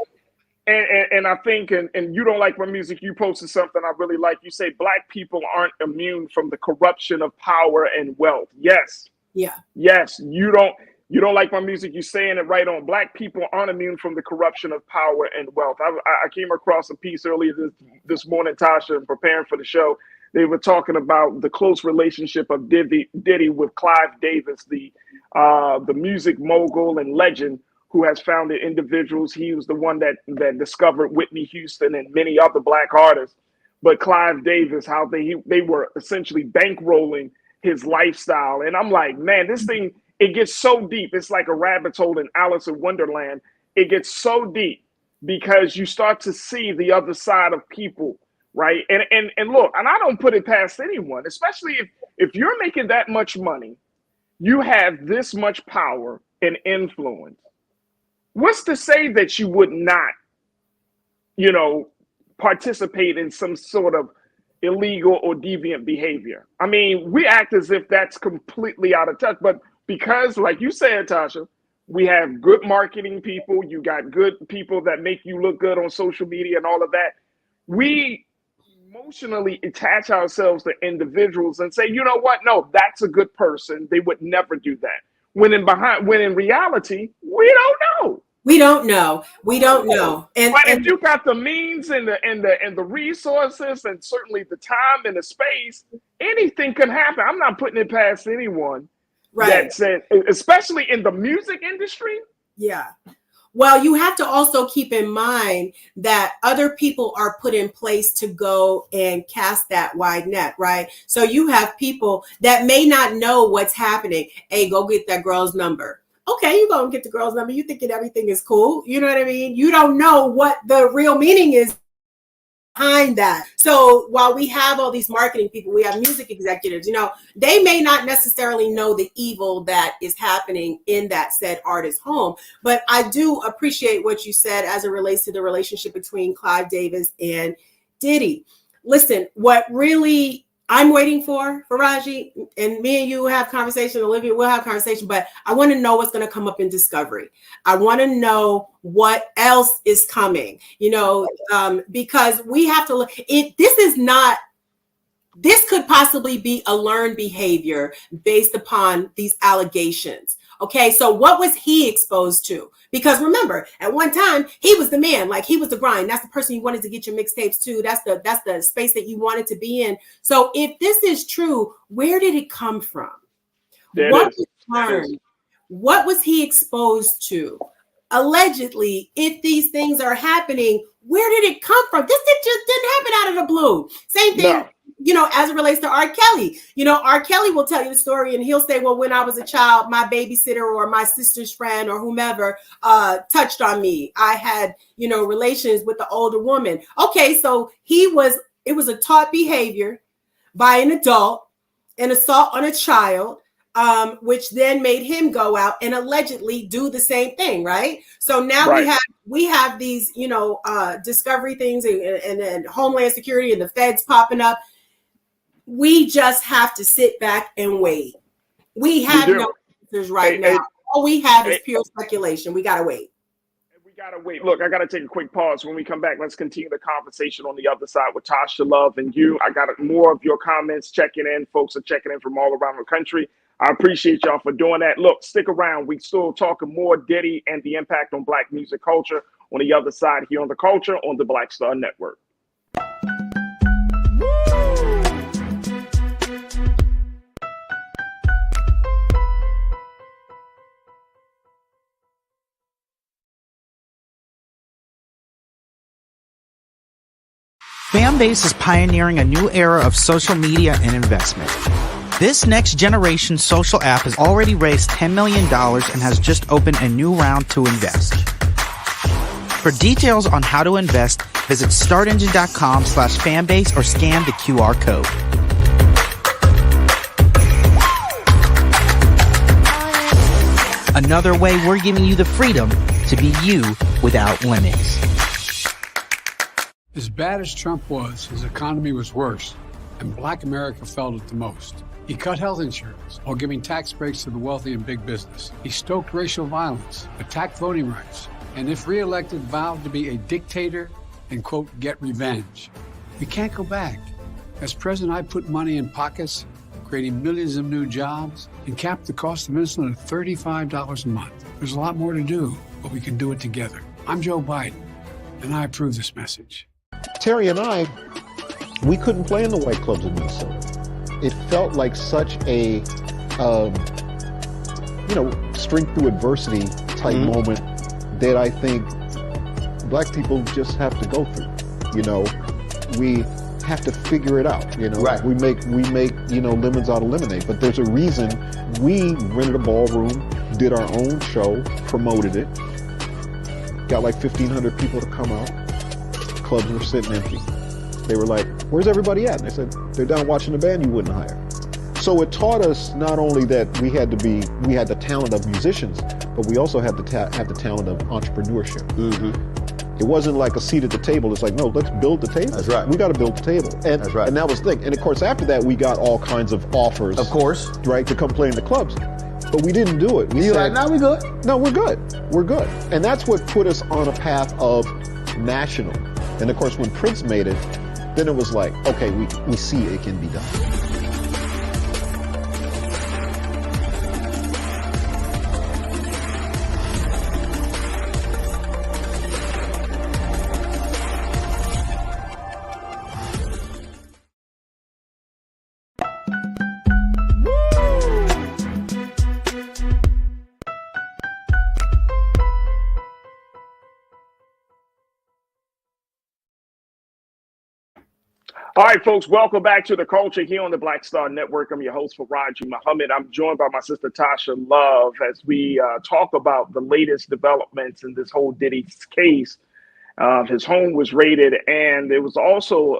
And I think, and you don't like my music, you posted something I really like. You say Black people aren't immune from the corruption of power and wealth. Yes. Yeah. Yes. You don't like my music. You're saying it right on. Black people aren't immune from the corruption of power and wealth. I came across a piece earlier this morning, Tasha, and preparing for the show. They were talking about the close relationship of Diddy with Clive Davis, the music mogul and legend, who has founded individuals. He was the one that discovered Whitney Houston and many other Black artists. But Clive Davis, how they were essentially bankrolling his lifestyle. And I'm like, man, this thing, it gets so deep. It's like a rabbit hole in Alice in Wonderland. It gets so deep because you start to see the other side of people, right? And look, and I don't put it past anyone, especially if you're making that much money, you have this much power and influence. What's to say that you would not, participate in some sort of illegal or deviant behavior? I mean, we act as if that's completely out of touch, but because, like you said, Tasha, we have good marketing people, you got good people that make you look good on social media and all of that. We emotionally attach ourselves to individuals and say, you know what? No, that's a good person. They would never do that. When in reality, we don't know. We don't know. And but if you got the means and the resources and certainly the time and the space, anything can happen. I'm not putting it past anyone. Right. That said, especially in the music industry. Yeah. Well, you have to also keep in mind that other people are put in place to go and cast that wide net, right? So you have people that may not know what's happening. Hey, go get that girl's number. Okay, you go and get the girl's number. You thinking everything is cool. You know what I mean? You don't know what the real meaning is behind that. So while we have all these marketing people, we have music executives, they may not necessarily know the evil that is happening in that said artist's home. But I do appreciate what you said as it relates to the relationship between Clive Davis and Diddy. Listen, what really I'm waiting for Farajii, and me and you will have conversation, Olivia will have conversation, but I want to know what's going to come up in Discovery. I want to know what else is coming, because we have to look. This could possibly be a learned behavior based upon these allegations. Okay, so what was he exposed to? Because remember, at one time, he was the man, like he was the grind. That's the person you wanted to get your mixtapes to. That's the space that you wanted to be in. So if this is true, where did it come from? What was learned? What was he exposed to? Allegedly, if these things are happening, where did it come from? This just didn't happen out of the blue. Same thing. No. As it relates to R. Kelly, R. Kelly will tell you the story and he'll say, well, when I was a child, my babysitter or my sister's friend or whomever touched on me. I had, relations with the older woman. Okay, so it was a taught behavior by an adult, an assault on a child, which then made him go out and allegedly do the same thing, right? So now we have these, discovery things and Homeland Security and the feds popping up. We just have to sit back and wait. We have no answers right now. All we have is pure speculation. We got to wait. Gotta wait. Look, I gotta take a quick pause. When we come back, let's continue the conversation on the other side with Tasha Love and you. I got more of your comments checking in. Folks are checking in from all around the country. I appreciate y'all for doing that. Look, stick around. We still talking more Diddy and the impact on Black music culture on the other side here on The Culture on the Black Star Network. Fanbase is pioneering a new era of social media and investment. This next generation social app has already raised $10 million and has just opened a new round to invest. For details on how to invest, visit startengine.com/fanbase or scan the QR code. Another way we're giving you the freedom to be you without limits. As bad as Trump was, his economy was worse, and Black America felt it the most. He cut health insurance while giving tax breaks to the wealthy and big business. He stoked racial violence, attacked voting rights, and if reelected, vowed to be a dictator and, quote, get revenge. We can't go back. As president, I put money in pockets, creating millions of new jobs, and capped the cost of insulin at $35 a month. There's a lot more to do, but we can do it together. I'm Joe Biden, and I approve this message. Terry and I, we couldn't play in the white clubs in Minnesota. It felt like such a, strength through adversity type moment that I think Black people just have to go through. We have to figure it out. Right. We make lemons out of lemonade. But there's a reason we rented a ballroom, did our own show, promoted it, got like 1,500 people to come out. Clubs were sitting empty. They were like, where's everybody at? And I said, they're down watching the band you wouldn't hire. So it taught us not only that we had the talent of musicians, but we also had have the talent of entrepreneurship. Mm-hmm. It wasn't like a seat at the table. It's like, no, let's build the table. That's right. We got to build the table. And, that's right. And that was the thing. And of course, after that, we got all kinds of offers. Of course. Right, to come play in the clubs. But we didn't do it. You're like, no, we're good. No, we're good. We're good. And that's what put us on a path of national. And of course, when Prince made it, then it was like, okay, we see it can be done. All right, folks, welcome back to The Culture here on the Black Star Network. I'm your host, Farajii Muhammad. I'm joined by my sister, Tasha Love, as we talk about the latest developments in this whole Diddy case. His home was raided, and it was also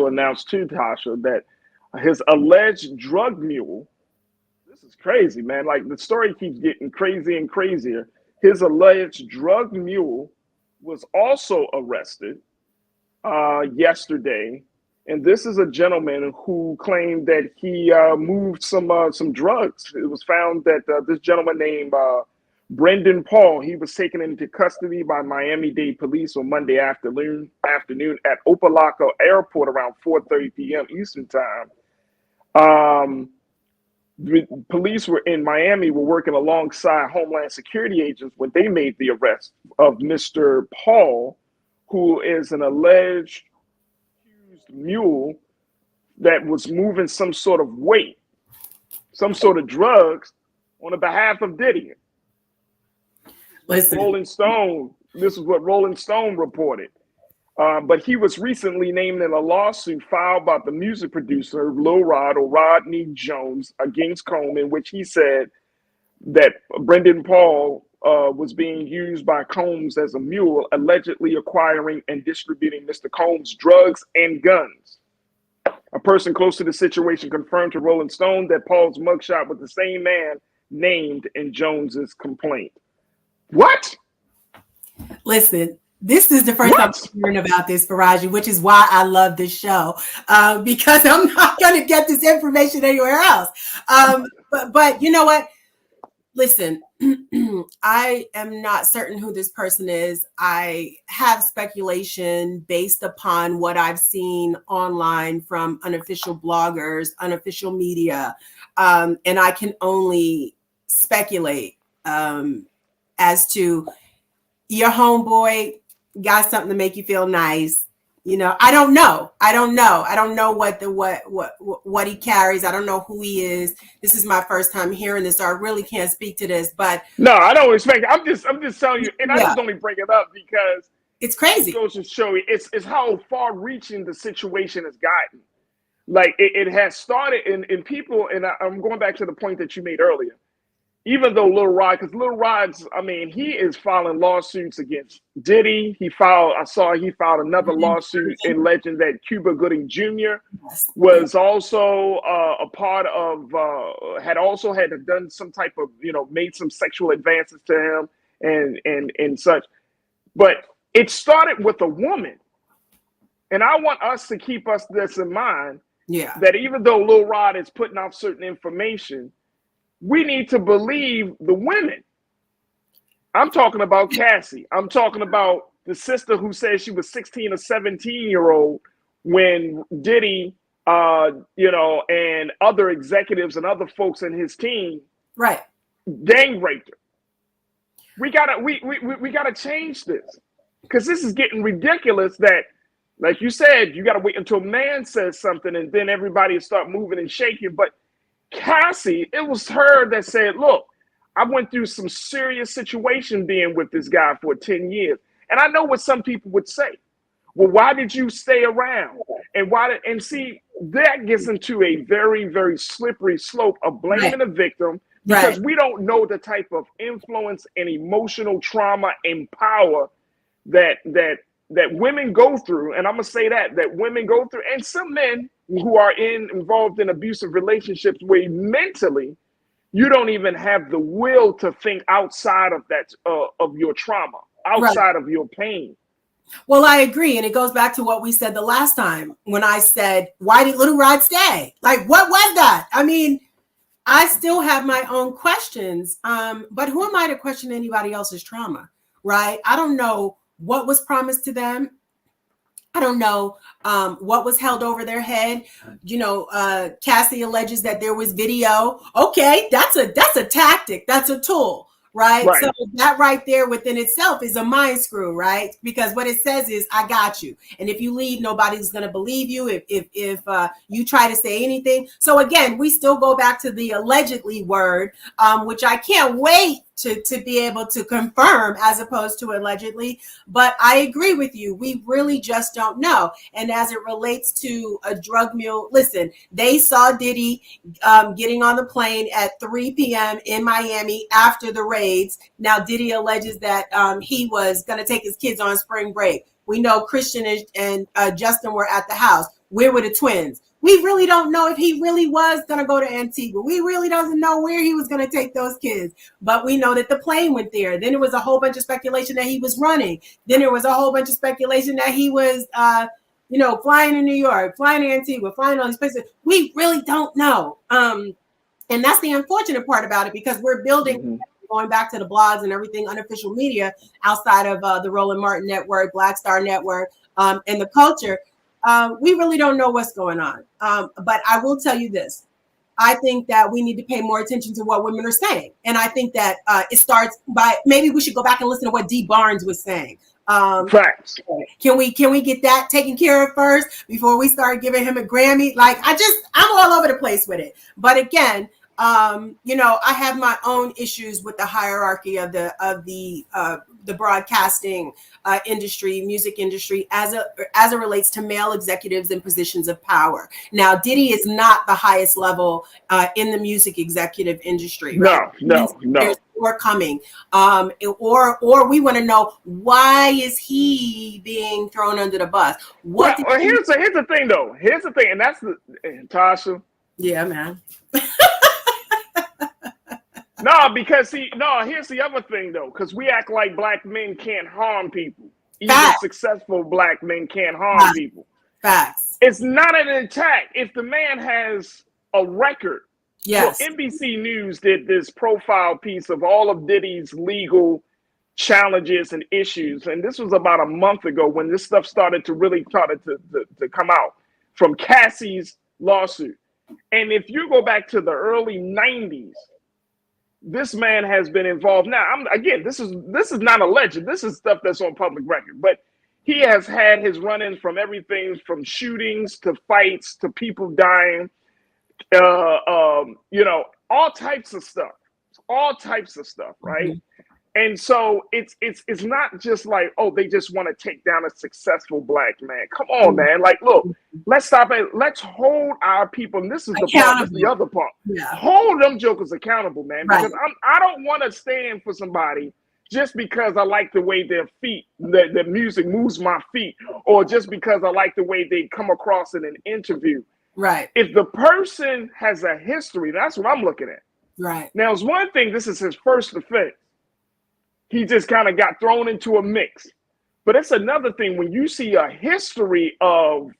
announced to Tasha that his alleged drug mule, this is crazy, man. Like, the story keeps getting crazier and crazier. His alleged drug mule was also arrested yesterday, and this is a gentleman who claimed that he moved some drugs. It was found that this gentleman named Brendan Paul, he was taken into custody by Miami-Dade police on Monday afternoon at Opelika Airport around 4:30 p.m. Eastern Time. The police were in Miami were working alongside Homeland Security agents when they made the arrest of Mr. Paul, who is an alleged accused mule that was moving some sort of weight, some sort of drugs on the behalf of Diddy. Listen. Rolling Stone, this is what Rolling Stone reported. But he was recently named in a lawsuit filed by the music producer Lil Rod or Rodney Jones against Combs, in which he said that Brendan Paul was being used by Combs as a mule, allegedly acquiring and distributing Mr. Combs' drugs and guns. A person close to the situation confirmed to Rolling Stone that Paul's mugshot was the same man named in Jones's complaint. What? Listen, this is the first time I'm hearing about this, Farajii, which is why I love this show, because I'm not going to get this information anywhere else. But you know what? Listen, I am not certain who this person is. I have speculation based upon what I've seen online from unofficial bloggers, unofficial media, and I can only speculate as to your homeboy got something to make you feel nice. You know, I don't know. I don't know what he carries. I don't know who he is. This is my first time hearing this, so I really can't speak to this. But no, I don't expect. I'm just telling you, and I yeah, just only bring it up because it's crazy. It goes to show you, it's how far-reaching the situation has gotten. Like it has started in people, and I'm going back to the point that you made earlier. Even though Lil Rod, because Lil Rod's, I mean, he is filing lawsuits against Diddy. He filed another lawsuit in legend that Cuba Gooding Jr. was also a part of, had done some type of, made some sexual advances to him and such. But it started with a woman. And I want us to keep this in mind. Yeah. That even though Lil Rod is putting out certain information, we need to believe the women. I'm talking about Cassie. I'm talking about the sister who said she was 16 or 17-year-old when Diddy, and other executives and other folks in his team, right, gang raped her. We gotta change this, because this is getting ridiculous. That, like you said, you gotta wait until man says something and then everybody start moving and shaking. But Cassie, it was her that said, look, I went through some serious situation being with this guy for 10 years. And I know what some people would say. Well, why did you stay around? And see, that gets into a very, very slippery slope of blaming the victim, because we don't know the type of influence and emotional trauma and power that women go through. And I'm gonna say that women go through, and some men who are involved in abusive relationships, where mentally you don't even have the will to think outside of that, of your trauma, outside of your pain. Well, I agree. And it goes back to what we said the last time when I said, why did Lil Rod stay? Like, what was that? I mean, I still have my own questions, but who am I to question anybody else's trauma, right? I don't know what was promised to them. I don't know what was held over their head. Cassie alleges that there was video. Okay, that's a tactic. That's a tool, right? So that right there within itself is a mind screw, right? Because what it says is, I got you. And if you leave, nobody's going to believe you if you try to say anything. So again, we still go back to the allegedly word, which I can't wait to be able to confirm as opposed to allegedly. But I agree with you. We really just don't know. And as it relates to a drug mule, listen, they saw Diddy getting on the plane at 3 p.m. in Miami after the raids. Now, Diddy alleges that he was going to take his kids on spring break. We know Christian and Justin were at the house. Where were the twins? We really don't know if he really was going to go to Antigua. We really doesn't know where he was going to take those kids. But we know that the plane went there. Then there was a whole bunch of speculation that he was running. Then there was a whole bunch of speculation that he was, flying to New York, flying to Antigua, flying all these places. We really don't know. And that's the unfortunate part about it, because we're building, going back to the blogs and everything, unofficial media outside of the Roland Martin Network, Black Star Network, and the culture. We really don't know what's going on. But I will tell you this. I think that we need to pay more attention to what women are saying. And I think that it starts by, maybe we should go back and listen to what Dee Barnes was saying. Facts. Can we get that taken care of first before we start giving him a Grammy? Like, I'm all over the place with it. But again, I have my own issues with the hierarchy of the broadcasting industry, music industry, as it relates to male executives in positions of power. Now, Diddy is not the highest level in the music executive industry. Right? No. There's more coming, or we want to know, why is he being thrown under the bus? Here's the thing, though. Here's the thing, and that's Tasha. Yeah, man. No, because here's the other thing, though, because we act like black men can't harm people. Even successful black men can't harm people. Facts. It's not an attack. If the man has a record Yes. Look, NBC News did this profile piece of all of Diddy's legal challenges and issues. And this was about a month ago when this stuff started to really to come out from Cassie's lawsuit. And if you go back to the early 90s, this man has been involved. Now, this is not alleged. This is stuff that's on public record. But he has had his run-ins from everything from shootings to fights to people dying, all types of stuff. All types of stuff, right? Mm-hmm. And so it's not just like, oh, they just want to take down a successful black man. Come on, man. Like, look, let's stop it. Let's hold our people. And this is the part, this is the other part. Yeah. Hold them jokers accountable, man. Because I don't want to stand for somebody just because I like the way their feet, the music moves my feet, or just because I like the way they come across in an interview. Right. If the person has a history, that's what I'm looking at. Right. Now, it's one thing, this is his first offense. He just kind of got thrown into a mix. But it's another thing when you see a history of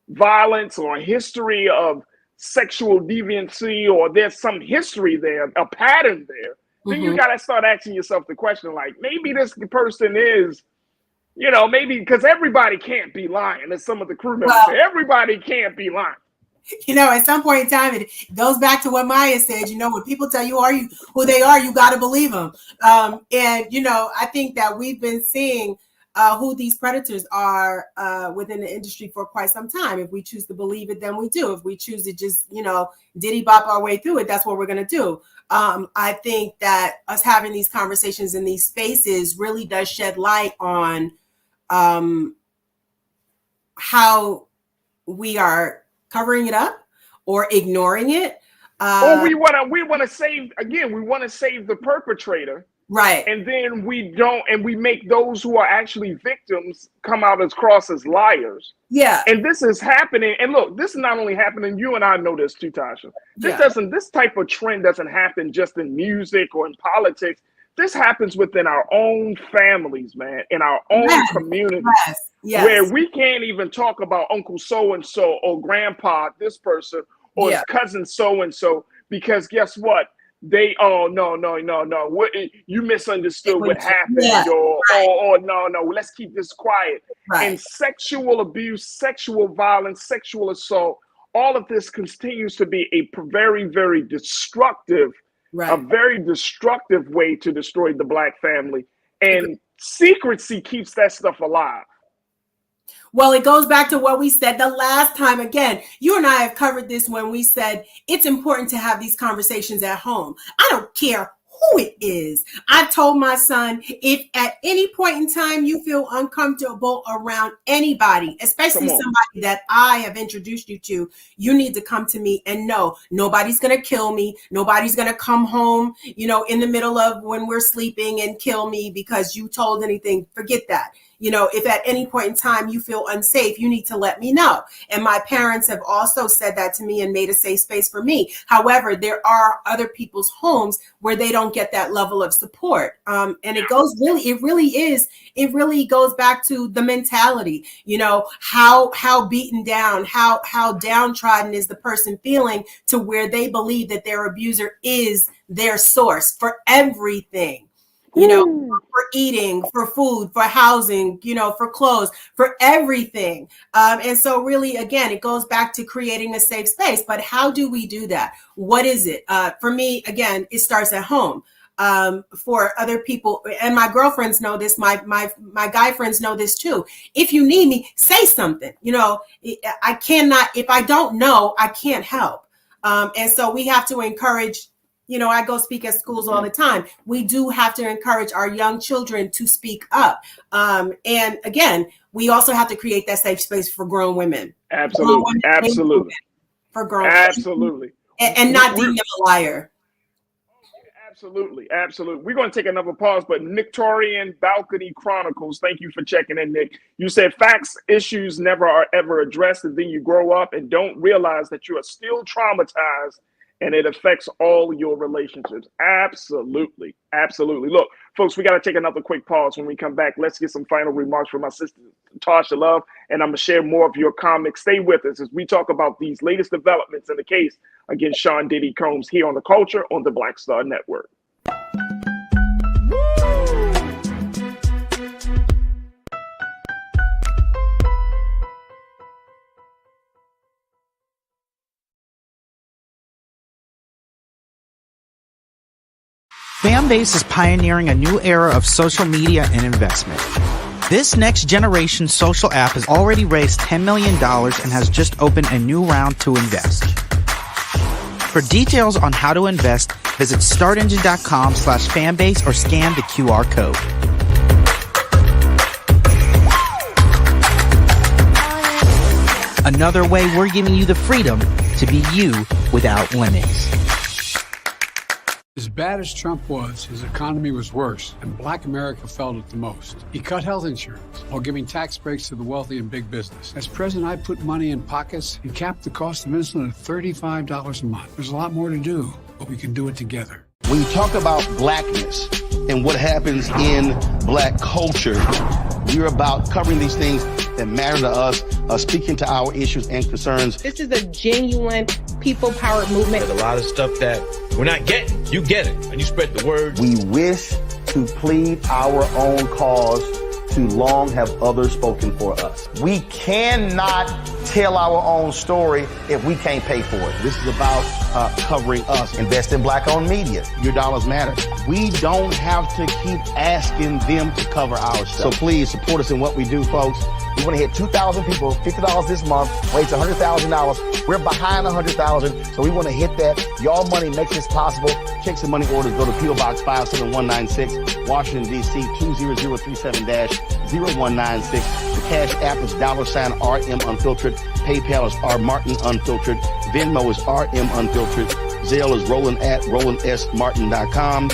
violence or a history of sexual deviancy, or there's some history there, a pattern there, then you got to start asking yourself the question, like, maybe this person is, maybe because everybody can't be lying, as some of the crew members say, everybody can't be lying. At some point in time, it goes back to what Maya said, when people tell you who they are, you got to believe them. And, I think that we've been seeing who these predators are within the industry for quite some time. If we choose to believe it, then we do. If we choose to just, diddy bop our way through it, that's what we're going to do. I think that us having these conversations in these spaces really does shed light on how we are covering it up or ignoring it. Or we want to save the perpetrator. Right. And then we don't, and we make those who are actually victims come out as cross as liars. Yeah. And this is happening. And look, this is not only happening, you and I know this too, Tasha. This type of trend doesn't happen just in music or in politics. This happens within our own families, man, in our own communities, where we can't even talk about Uncle so-and-so or Grandpa, this person, or his cousin so-and-so, because guess what? They, no. You misunderstood what happened, or no, let's keep this quiet. Right. And sexual abuse, sexual violence, sexual assault, all of this continues to be a very, very destructive, a very destructive way to destroy the black family. And secrecy keeps that stuff alive. Well, it goes back to what we said the last time. Again, you and I have covered this when we said it's important to have these conversations at home. I don't care who it is. I told my son, if at any point in time you feel uncomfortable around anybody, especially somebody that I have introduced you to, you need to come to me and know nobody's going to kill me. Nobody's going to come home, in the middle of when we're sleeping and kill me because you told anything. Forget that. If at any point in time you feel unsafe, you need to let me know. And my parents have also said that to me and made a safe space for me. However, there are other people's homes where they don't get that level of support. And it really goes back to the mentality, how beaten down, how downtrodden is the person feeling to where they believe that their abuser is their source for everything. For eating, for food, for housing, for clothes, for everything. And so really, again, it goes back to creating a safe space. But how do we do that? What is it? For me, again, it starts at home. For other people, and my girlfriends know this, my guy friends know this too. If you need me, say something. I cannot, if I don't know, I can't help. And so we have to encourage. I go speak at schools all the time. We do have to encourage our young children to speak up. And again, we also have to create that safe space for grown women. Absolutely. Absolutely. For grown Absolutely. women. And not deem them a liar. Absolutely. Absolutely. We're going to take another pause, but Victorian Balcony Chronicles, thank you for checking in, Nick. You said facts issues never are ever addressed, and then you grow up and don't realize that you are still traumatized and it affects all your relationships. Absolutely. Absolutely. Look, folks, we got to take another quick pause. When we come back, let's get some final remarks from my sister, Tasha Love, and I'm going to share more of your comments. Stay with us as we talk about these latest developments in the case against Sean Diddy Combs here on The Culture on the Black Star Network. Fanbase is pioneering a new era of social media and investment. This next generation social app has already raised $10 million and has just opened a new round to invest. For details on how to invest, visit startengine.com/fanbase or scan the QR code. Another way we're giving you the freedom to be you without limits. As bad as Trump was, his economy was worse, and Black America felt it the most. He cut health insurance while giving tax breaks to the wealthy and big business. As president, I put money in pockets and capped the cost of insulin at $35 a month. There's a lot more to do, but we can do it together. When you talk about blackness and what happens in black culture, we're about covering these things that matter to us, speaking to our issues and concerns. This is a genuine people-powered movement. There's a lot of stuff that we're not getting. You get it, and you spread the word. We wish to plead our own cause. Too long have others spoken for us. We cannot tell our own story if we can't pay for it. This is about covering us. Invest in black-owned media. Your dollars matter. We don't have to keep asking them to cover our stuff. So please support us in what we do, folks. We want to hit 2,000 people, $50 this month, raise $100,000. We're behind 100,000, so we want to hit that. Y'all money makes this possible. Check some money orders. Go to P.O. Box 57196, Washington, D.C. 20037-0196. The Cash App is $RM Unfiltered. PayPal is R Martin Unfiltered. Venmo is RM Unfiltered. Zelle is Roland@RolandSMartin.com.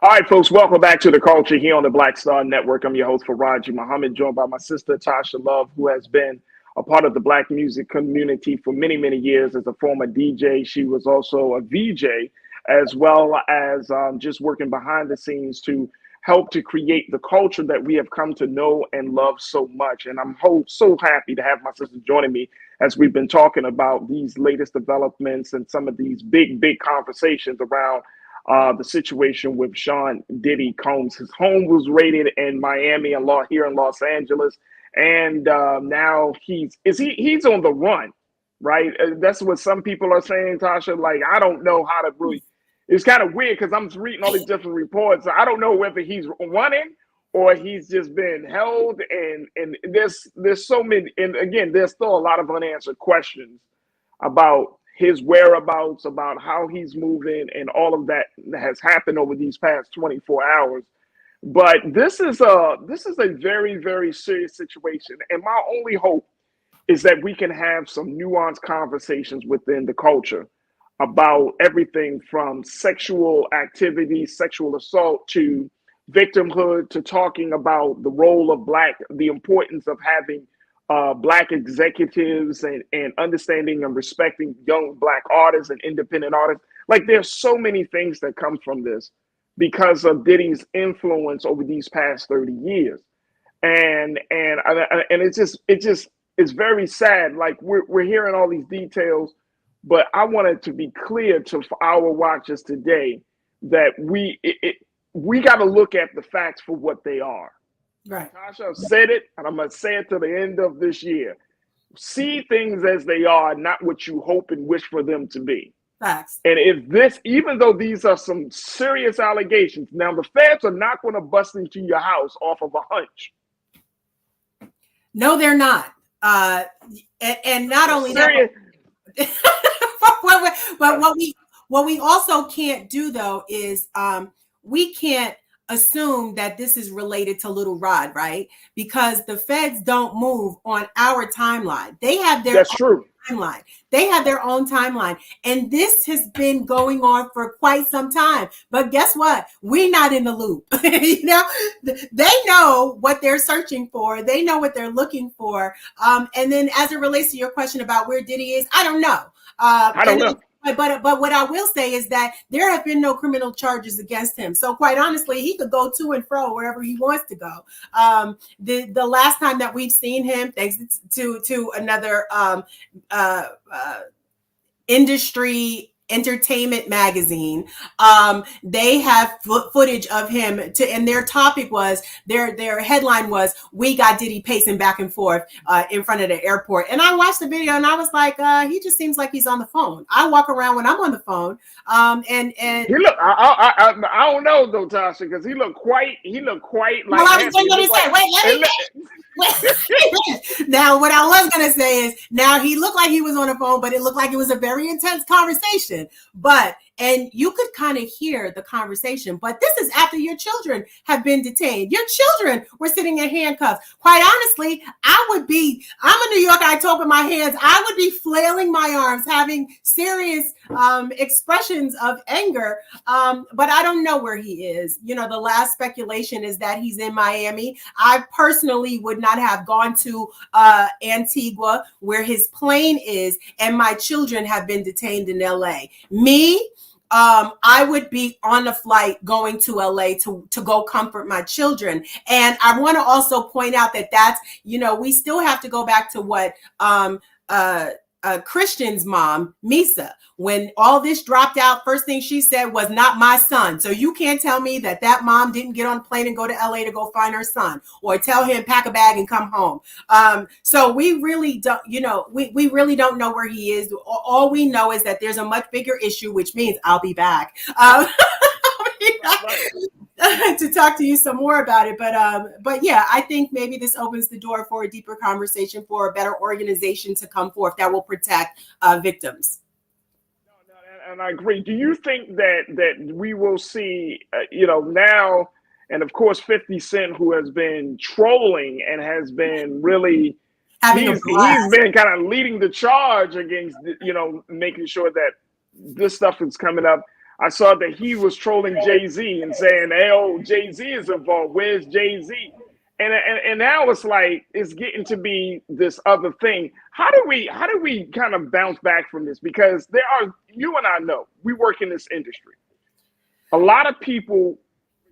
All right, folks, welcome back to The Culture here on the Black Star Network. I'm your host, Farajii Muhammad, joined by my sister, Tasha Love, who has been a part of the Black music community for many, many years as a former DJ. She was also a VJ, as well as just working behind the scenes to help to create the culture that we have come to know and love so much. And I'm so happy to have my sister joining me as we've been talking about these latest developments and some of these big conversations around the situation with Sean Diddy Combs. His home was raided in Miami and here in Los Angeles, and now he's on the run, right? That's what some people are saying, Tasha. Like, I don't know how to really. It's kind of weird because I'm reading all these different reports. I don't know whether he's running or he's just been held, and there's so many. And again, there's still a lot of unanswered questions about his whereabouts, about how he's moving, and all of that has happened over these past 24 hours. But this is a very, very serious situation. And my only hope is that we can have some nuanced conversations within the culture about everything from sexual activity, sexual assault, to victimhood, to talking about the role of the importance of having Black executives and understanding and respecting young Black artists and independent artists. Like, there's so many things that come from this because of Diddy's influence over these past 30 years. And it's very sad. Like, we're hearing all these details, but I wanted to be clear to our watchers today that we got to look at the facts for what they are. Right. Tasha said it, and I'm going to say it to the end of this year. See things as they are, not what you hope and wish for them to be. Facts. And even though these are some serious allegations, now the feds are not going to bust into your house off of a hunch. No, they're not. And not only serious. that, but what we also can't do though is we can't assume that this is related to Little Rod, right? Because the feds don't move on our timeline. They have their That's true. timeline. They have their own timeline. And this has been going on for quite some time. But guess what? We're not in the loop. You know, they know what they're searching for. They know what they're looking for. And then as it relates to your question about where Diddy is, I don't know. I don't know. But what I will say is that there have been no criminal charges against him. So quite honestly, he could go to and fro wherever he wants to go. The last time that we've seen him, thanks to another industry entertainment magazine, they have footage of him and their topic was their headline was, "We got Diddy pacing back and forth in front of the airport." And I watched the video and I was like, he just seems like he's on the phone. I walk around when I'm on the phone, and he look. I don't know though, Tasha, because he looked quite like. Well, I was going to say, wait, now, what I was going to say is, now he looked like he was on the phone, but it looked like it was a very intense conversation. And you could kind of hear the conversation, but this is after your children have been detained. Your children were sitting in handcuffs. Quite honestly, I'm a New Yorker, I talk with my hands. I would be flailing my arms, having serious expressions of anger. But I don't know where he is. You know, the last speculation is that he's in Miami. I personally would not have gone to Antigua, where his plane is, and my children have been detained in LA. Me, I would be on a flight going to LA to go comfort my children. And I want to also point out that that's, you know, we still have to go back to what Christian's mom, Misa, when all this dropped out, first thing she said was, "Not my son." So you can't tell me that mom didn't get on a plane and go to LA to go find her son, or tell him pack a bag and come home. So we really don't, you know, we really don't know where he is. All we know is that there's a much bigger issue, which means I'll be back. To talk to you some more about it, but yeah, I think maybe this opens the door for a deeper conversation, for a better organization to come forth that will protect victims. And I agree. Do you think that we will see, you know, now, and of course 50 Cent, who has been trolling and has been really, he's been kind of leading the charge against, you know, making sure that this stuff is coming up. I saw that he was trolling Jay-Z and saying, "Hey, oh, Jay-Z is involved. Where's Jay-Z?" And now it's like it's getting to be this other thing. How do we kind of bounce back from this? Because you and I know, we work in this industry. A lot of people,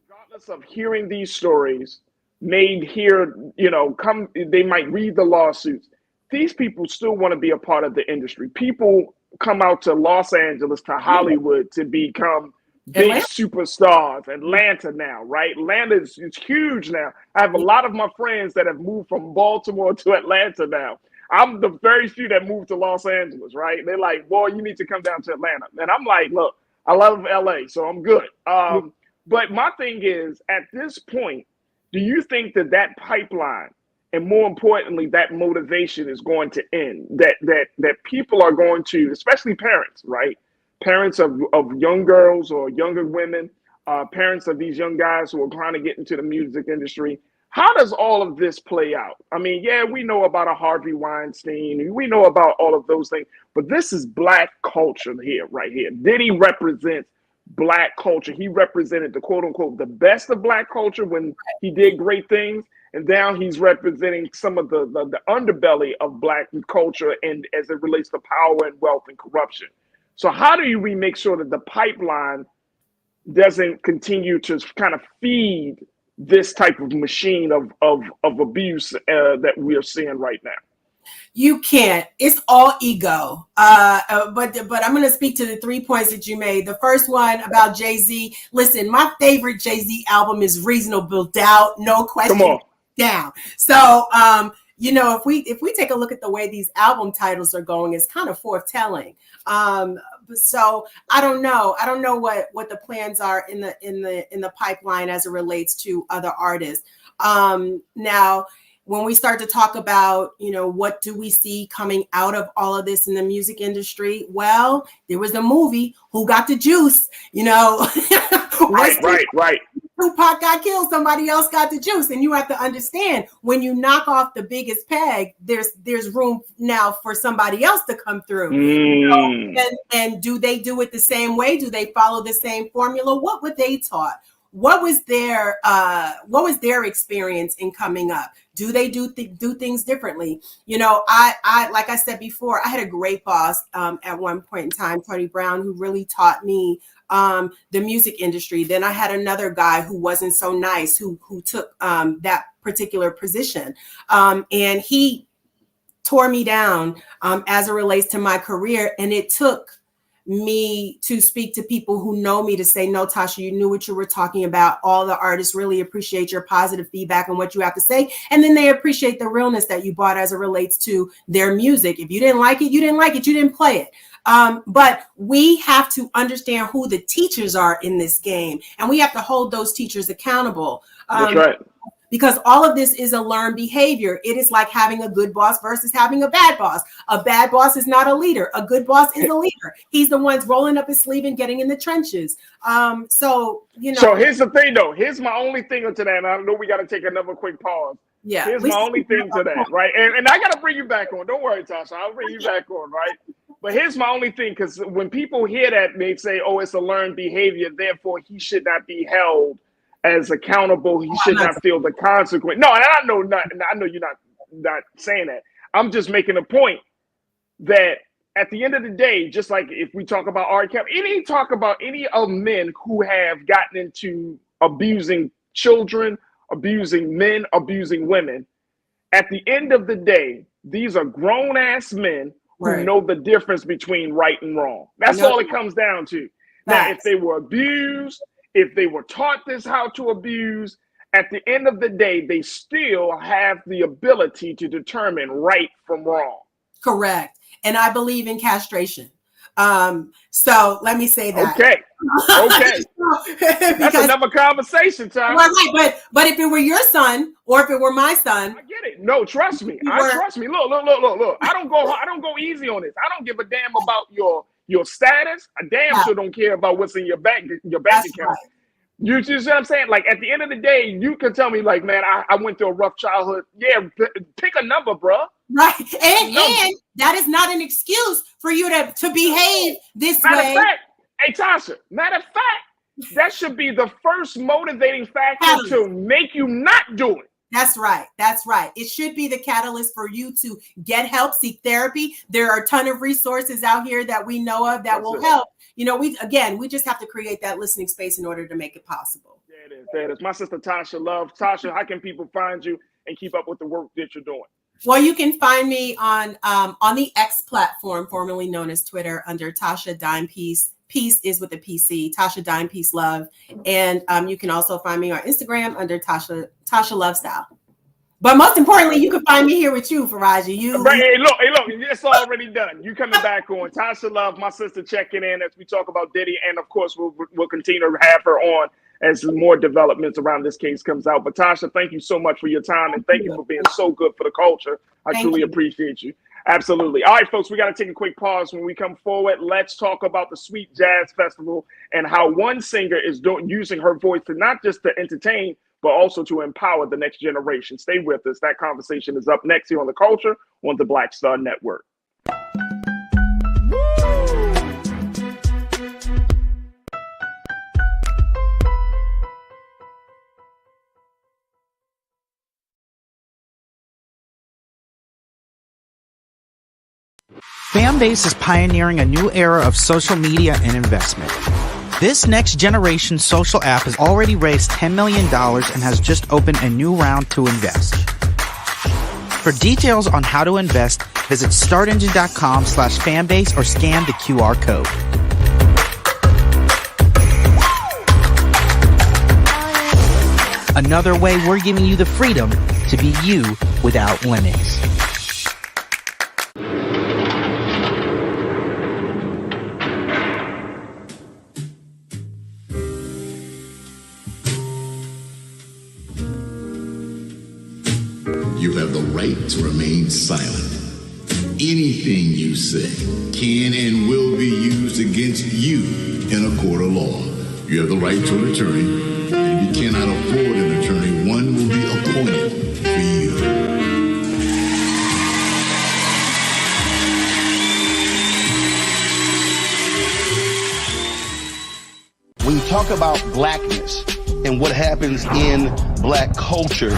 regardless of hearing these stories, may hear, you know, they might read the lawsuits. These people still want to be a part of the industry. People come out to Los Angeles, to Hollywood, to become big superstars. Atlanta now, right? Atlanta is huge now. I have a lot of my friends that have moved from Baltimore to Atlanta now. I'm the very few that moved to Los Angeles, right? They're like, "Boy, you need to come down to Atlanta." And I'm like, "Look, I love LA, so I'm good." But my thing is, at this point, do you think that pipeline, and more importantly, that motivation is going to end? That people are going to, especially parents, right? Parents of young girls or younger women, parents of these young guys who are trying to get into the music industry. How does all of this play out? I mean, yeah, we know about a Harvey Weinstein. We know about all of those things. But this is Black culture here, right here. Diddy represents Black culture. He represented the quote unquote the best of Black culture when he did great things. And now he's representing some of the underbelly of Black culture, and as it relates to power and wealth and corruption. So how do we make sure that the pipeline doesn't continue to kind of feed this type of machine of abuse that we are seeing right now? You can't. It's all ego. But I'm going to speak to the 3 points that you made. The first one about Jay-Z. Listen, my favorite Jay-Z album is Reasonable Doubt. No question. Come on. Down. So, you know, if we take a look at the way these album titles are going, it's kind of foretelling. So I don't know what the plans are in the pipeline as it relates to other artists. Now, when we start to talk about, you know, what do we see coming out of all of this in the music industry? Well, there was a movie, Who Got the Juice, you know. Right. Tupac got killed, somebody else got the juice. And you have to understand, when you knock off the biggest peg, there's room now for somebody else to come through. You know? And do they do it the same way? Do they follow the same formula? What were they taught? What was their experience in coming up? Do they do things differently? You know, I like I said before, I had a great boss at one point in time, Tony Brown, who really taught me the music industry. Then I had another guy who wasn't so nice, who took that particular position, and he tore me down as it relates to my career. And it took me to speak to people who know me to say, no, Tasha, you knew what you were talking about. All the artists really appreciate your positive feedback and what you have to say. And then they appreciate the realness that you brought as it relates to their music. If you didn't like it, you didn't like it. You didn't play it. But we have to understand who the teachers are in this game. And we have to hold those teachers accountable. That's right. Because all of this is a learned behavior. It is like having a good boss versus having a bad boss. A bad boss is not a leader. A good boss is a leader. He's the one rolling up his sleeve and getting in the trenches. So, you know. So here's the thing, though. Here's my only thing to that. And I know we got to take another quick pause. Yeah. Here's my only thing to that, right? And I got to bring you back on. Don't worry, Tasha. I'll bring you back on, right? But here's my only thing, because when people hear that, they say, oh, it's a learned behavior, therefore he should not be held as accountable. He should not feel the consequence. No, and I know you're not saying that. I'm just making a point that at the end of the day, just like if we talk about R. Kelly, any of men who have gotten into abusing children, abusing men, abusing women, at the end of the day, these are grown ass men who know the difference between right and wrong. That's all it comes down to. Now, if they were abused, if they were taught this how to abuse, at the end of the day, they still have the ability to determine right from wrong. Correct. And I believe in castration. So let me say that. Okay. That's another conversation, Tom. Right. But if it were your son or if it were my son, I get it. No, trust me. Trust me. Look. I don't go easy on this. I don't give a damn about your status. I damn sure don't care about what's in your bank account. Right. You see what I'm saying? Like, at the end of the day, you can tell me, like, man, I went through a rough childhood. Yeah, pick a number, bro. Right. And that is not an excuse for you to behave this way. Hey, Tasha, matter of fact, that should be the first motivating factor to make you not do it. That's right. It should be the catalyst for you to get help, seek therapy. There are a ton of resources out here that we know of that will help. You know, we just have to create that listening space in order to make it possible. There it is. My sister Tasha Love. Tasha, how can people find you and keep up with the work that you're doing? Well, you can find me on the X platform, formerly known as Twitter, under Tasha Dime Peace. Peace is with a PC, Tasha Dime Peace Love. And you can also find me on Instagram under Tasha Love Style. But most importantly, you can find me here with you, Farajii. Hey, look, it's already done. You coming back on. Tasha Love, my sister, checking in as we talk about Diddy. And of course, we'll continue to have her on as more developments around this case comes out. But Tasha, thank you so much for your time. And thank you for being so good for the culture. I truly appreciate you. Absolutely. All right, folks, we got to take a quick pause. When we come forward, let's talk about the Sweet Jazz Festival and how one singer is using her voice to not just to entertain, but also to empower the next generation. Stay with us. That conversation is up next here on The Culture on the Black Star Network. Fanbase is pioneering a new era of social media and investment. This next generation social app has already raised $10 million and has just opened a new round to invest. For details on how to invest, visit startengine.com/fanbase or scan the QR code. Another way we're giving you the freedom to be you without limits. You have the right to remain silent. Anything you say can and will be used against you in a court of law. You have the right to an attorney, and if you cannot about blackness and what happens in black culture,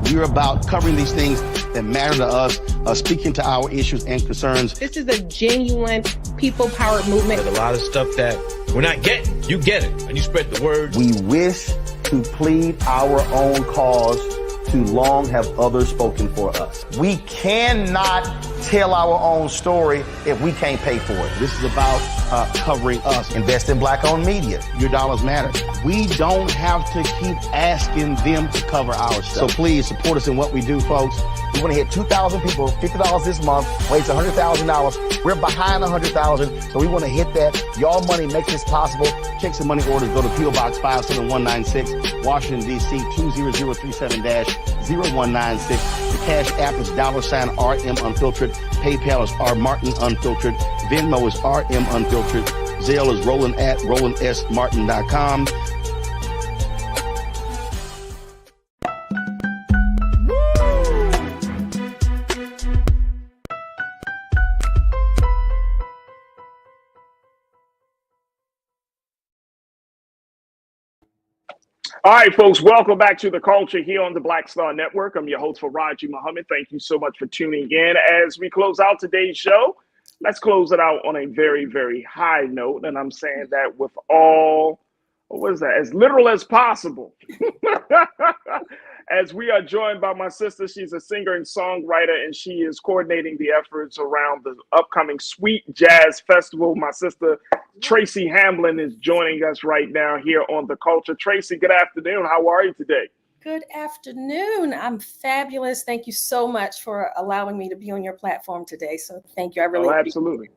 we're about covering these things that matter to us, speaking to our issues and concerns. This is a genuine people-powered movement. There's a lot of stuff that we're not getting. You get it, and you spread the word. We wish to plead our own cause. Too long have others spoken for us. We cannot tell our own story if we can't pay for it. This is about covering us. Invest in black-owned media. Your dollars matter. We don't have to keep asking them to cover our stuff. So please support us in what we do, folks. We want to hit 2,000 people, $50 this month, weighs $100,000. We're behind 100,000, so we want to hit that. Y'all money makes this possible. Check some money orders. Go to P.O. Box 57196, Washington, D.C. 20037-0196. The Cash App is $RM Unfiltered. PayPal is R Martin Unfiltered. Venmo is RM Unfiltered. Zelle is Roland at RolandSMartin.com. All right, folks, welcome back to The Culture here on the Black Star Network. I'm your host, Farajii Muhammad. Thank you so much for tuning in. As we close out today's show, let's close it out on a very, very high note. And I'm saying that with all, what is that, as literal as possible. As we are joined by my sister, she's a singer and songwriter, and she is coordinating the efforts around the upcoming Sweet Jazz Festival. My sister, Tracy Hamlin, is joining us right now here on The Culture. Tracy, good afternoon. How are you today? Good afternoon. I'm fabulous. Thank you so much for allowing me to be on your platform today. So thank you. I really absolutely.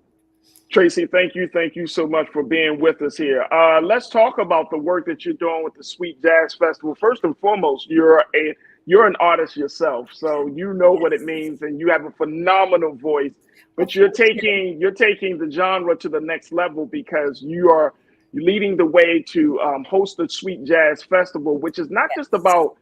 Tracy, thank you. Thank you so much for being with us here. Let's talk about the work that you're doing with the Sweet Jazz Festival. First and foremost, you're an artist yourself, so you know what it means, and you have a phenomenal voice. But you're taking the genre to the next level because you're leading the way to host the Sweet Jazz Festival, which is not just about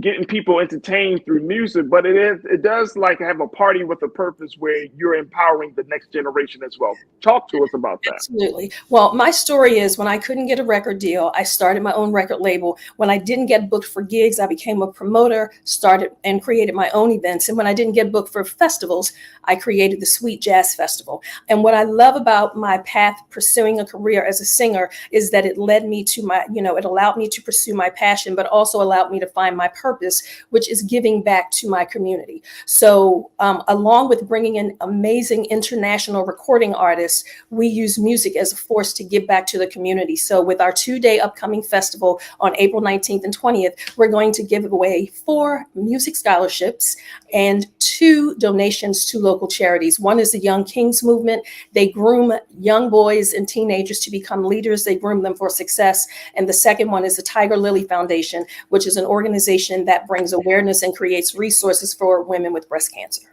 getting people entertained through music, but it does like have a party with a purpose where you're empowering the next generation as well. Talk to us about that. Absolutely. Well, my story is when I couldn't get a record deal, I started my own record label. When I didn't get booked for gigs, I became a promoter, started and created my own events. And when I didn't get booked for festivals, I created the Sweet Jazz Festival. And what I love about my path pursuing a career as a singer is that it led me to it allowed me to pursue my passion, but also allowed me to find my purpose, which is giving back to my community. So along with bringing in amazing international recording artists, we use music as a force to give back to the community. So with our 2-day upcoming festival on April 19th and 20th, we're going to give away 4 music scholarships and 2 donations to local charities. One is the Young Kings Movement. They groom young boys and teenagers to become leaders. They groom them for success. And the second one is the Tiger Lily Foundation, which is an organization that brings awareness and creates resources for women with breast cancer.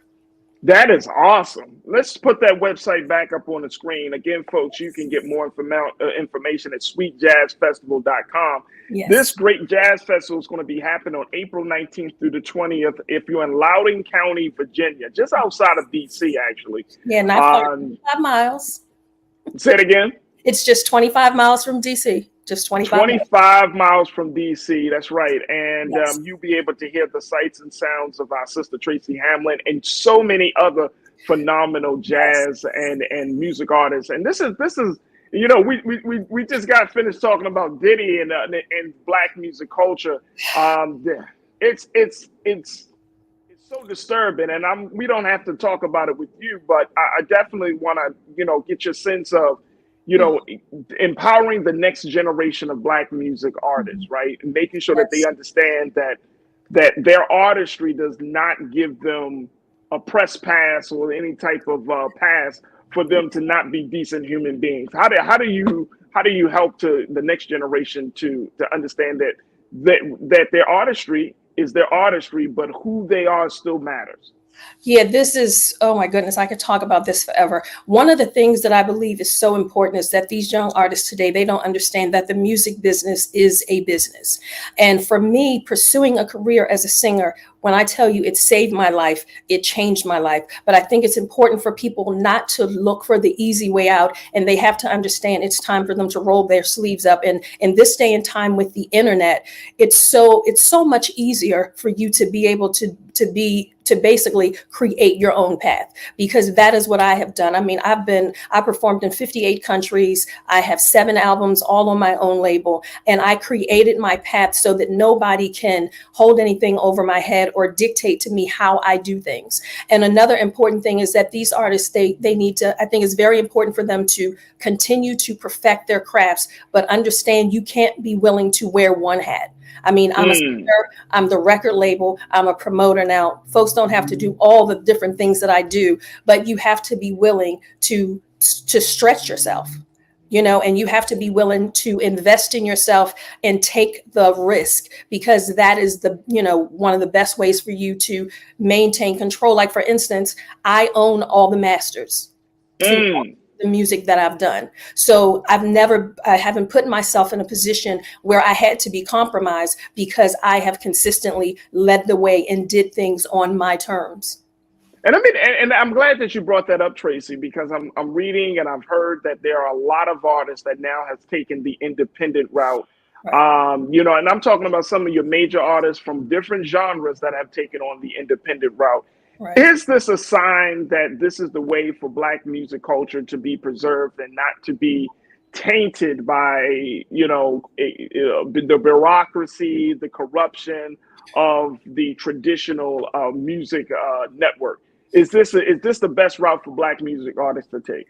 That is awesome. Let's put that website back up on the screen. Again, folks, you can get more information at sweetjazzfestival.com. Yes. This great jazz festival is going to be happening on April 19th through the 20th. If you're in Loudoun County, Virginia, just outside of D.C., actually. Yeah, not far, 25 miles. Say it again. It's just 25 miles from D.C. Just 25 miles from DC. That's right. And yes. You'll be able to hear the sights and sounds of our sister Tracy Hamlin and so many other phenomenal jazz and music artists. And this is we just got finished talking about Diddy and black music culture. It's so disturbing, and we don't have to talk about it with you, but I definitely want to get your sense of empowering the next generation of black music artists, right? And making sure that they understand that their artistry does not give them a press pass or any type of pass for them to not be decent human beings. How do you help to the next generation to understand that their artistry is their artistry, but who they are still matters? Yeah, this is, oh my goodness, I could talk about this forever. One of the things that I believe is so important is that these young artists today, they don't understand that the music business is a business. And for me, pursuing a career as a singer, when I tell you it saved my life, it changed my life. But I think it's important for people not to look for the easy way out, and they have to understand it's time for them to roll their sleeves up. And in this day and time with the internet, it's so much easier for you to be able to basically create your own path, because that is what I have done. I mean, I performed in 58 countries. I have 7 albums all on my own label, and I created my path so that nobody can hold anything over my head or dictate to me how I do things. And another important thing is that these artists, they need to, I think it's very important for them to continue to perfect their crafts, but understand you can't be willing to wear one hat. I mean, I'm a singer, I'm the record label, I'm a promoter. Now, folks don't have to do all the different things that I do, but you have to be willing to stretch yourself, you know, and you have to be willing to invest in yourself and take the risk, because that is the, you know, one of the best ways for you to maintain control. Like, for instance, I own all the masters. The music that I've done. So I haven't put myself in a position where I had to be compromised, because I have consistently led the way and did things on my terms. And I mean, and I'm glad that you brought that up, Tracy, because I'm reading and I've heard that there are a lot of artists that now have taken the independent route. Right. You know, and I'm talking about some of your major artists from different genres that have taken on the independent route. Right. Is this a sign that this is the way for Black music culture to be preserved and not to be tainted by, you know, the bureaucracy, the corruption of the traditional music network? Is this the best route for Black music artists to take?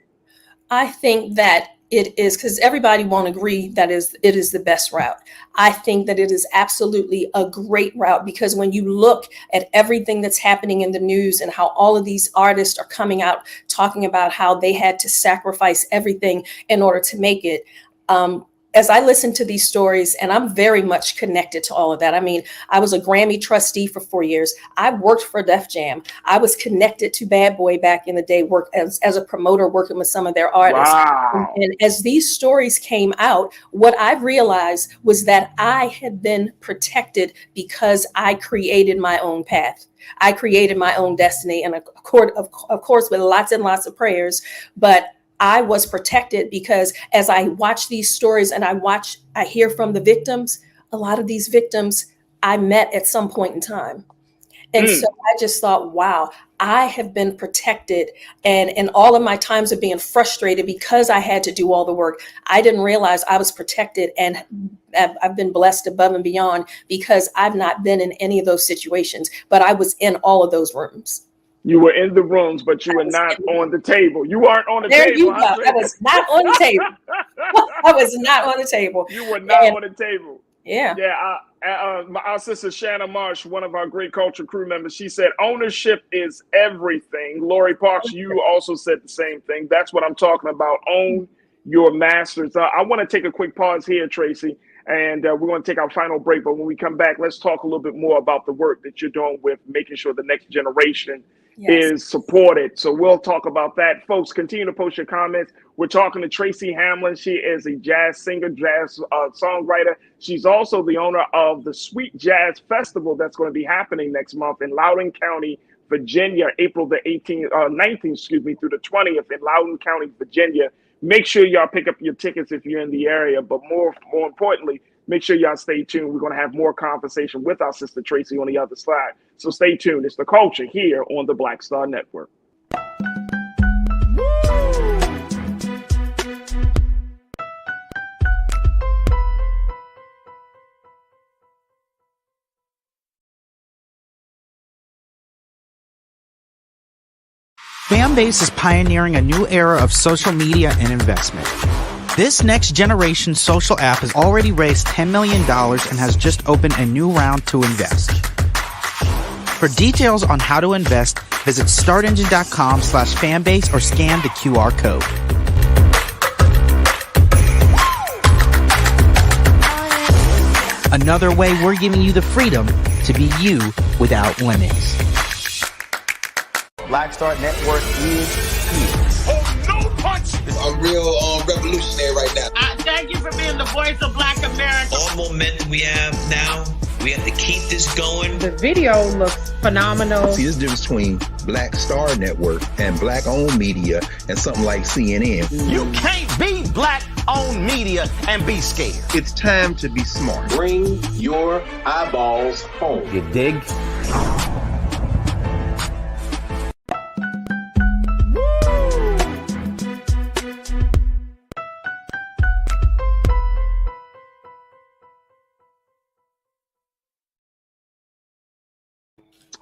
I think that it is, because everybody won't agree that it is the best route. I think that it is absolutely a great route, because when you look at everything that's happening in the news and how all of these artists are coming out talking about how they had to sacrifice everything in order to make it, as I listen to these stories, and I'm very much connected to all of that. I mean, I was a Grammy trustee for 4 years. I worked for Def Jam. I was connected to Bad Boy back in the day, worked as a promoter, working with some of their artists. Wow. And as these stories came out, what I realized was that I had been protected because I created my own path. I created my own destiny, and of course, with lots and lots of prayers, but I was protected because as I watch these stories and I hear from the victims, a lot of these victims I met at some point in time. And so I just thought, wow, I have been protected. And in all of my times of being frustrated because I had to do all the work, I didn't realize I was protected, and I've been blessed above and beyond because I've not been in any of those situations, but I was in all of those rooms. You were in the rooms, but you were not on the table. You weren't on the table. There you go. I was not on the table. I was not on the table. You were not on the table. Yeah. Yeah. Our sister Shanna Marsh, one of our great culture crew members, she said ownership is everything. Lori Parks, you also said the same thing. That's what I'm talking about. Own your masters. I want to take a quick pause here, Tracy, and we're going to take our final break. But when we come back, let's talk a little bit more about the work that you're doing with making sure the next generation is supported. So we'll talk about that. Folks, continue to post your comments. We're talking to Tracy Hamlin. She is a jazz singer, jazz songwriter. She's also the owner of the Sweet Jazz Festival that's going to be happening next month in Loudoun County, Virginia, April the 19th through the 20th in Loudoun County, Virginia. Make sure y'all pick up your tickets if you're in the area, but more importantly, make sure y'all stay tuned. We're going to have more conversation with our sister Tracy on the other side. So stay tuned. It's The Culture here on the Black Star Network. Fanbase is pioneering a new era of social media and investment. This next generation social app has already raised $10 million and has just opened a new round to invest. For details on how to invest, visit startengine.com/fanbase or scan the QR code. Another way we're giving you the freedom to be you without limits. Black Star Network is here. Oh, no punch! I'm real revolutionary right now. Thank you for being the voice of Black America. All momentum we have now, We have to keep this going. The video looks phenomenal. See, there's a difference between Black Star Network and Black-owned media and something like CNN. You can't be Black-owned media and be scared. It's time to be smart. Bring your eyeballs home. You dig?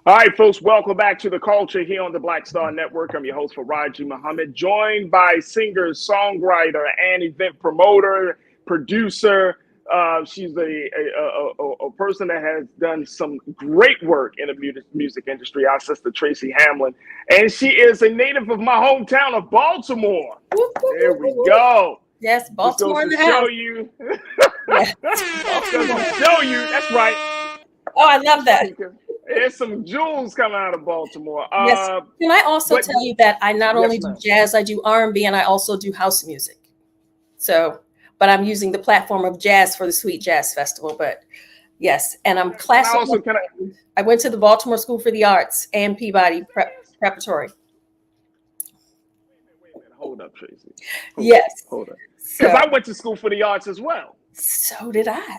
All right, folks, welcome back to The Culture here on the Black Star Network. I'm your host, Farajii Muhammad, joined by singer, songwriter, and event promoter, producer. She's a person that has done some great work in the music industry, our sister Tracy Hamlin. And she is a native of my hometown of Baltimore. There we go. Yes, Baltimore in the house. Show you. Show you. That's right. Oh, I love that. There's some jewels coming out of Baltimore. Yes. Can I also tell you that I not only do jazz, I do R&B, and I also do house music. So, but I'm using the platform of jazz for the Sweet Jazz Festival. But yes, and I'm classical. I went to the Baltimore School for the Arts and Peabody Preparatory. Wait a minute. Hold up, Tracy. Hold up. Because I went to school for the arts as well. So did I.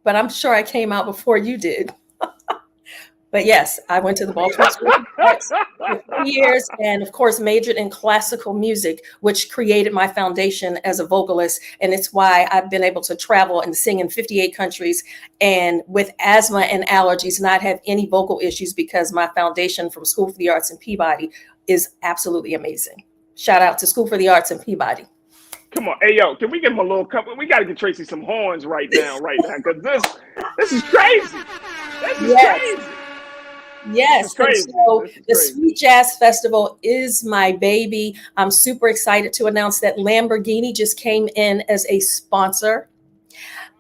But I'm sure I came out before you did. But yes, I went to the Baltimore School for 3 years and, of course, majored in classical music, which created my foundation as a vocalist. And it's why I've been able to travel and sing in 58 countries and with asthma and allergies, not have any vocal issues because my foundation from School for the Arts in Peabody is absolutely amazing. Shout out to School for the Arts in Peabody. Come on. Hey, yo, can we give him a little couple? We got to get Tracy some horns right now, because this is crazy. This is crazy. Yes. So the Sweet Jazz Festival is my baby. I'm super excited to announce that Lamborghini just came in as a sponsor.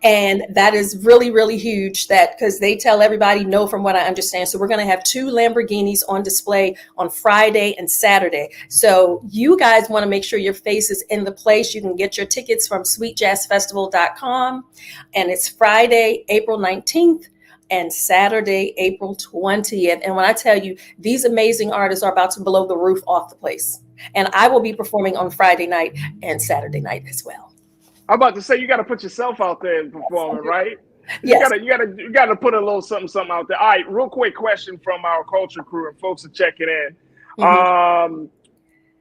And that is really, really huge because they tell everybody no from what I understand. So we're going to have 2 Lamborghinis on display on Friday and Saturday. So you guys want to make sure your face is in the place. You can get your tickets from sweetjazzfestival.com. And it's Friday, April 19th. And Saturday, April 20th. And when I tell you, these amazing artists are about to blow the roof off the place. And I will be performing on Friday night and Saturday night as well. I'm about to say, you got to put yourself out there and performing, right? Yes. You got to put a little something out there. All right, real quick question from our culture crew, and folks are checking in. Mm-hmm.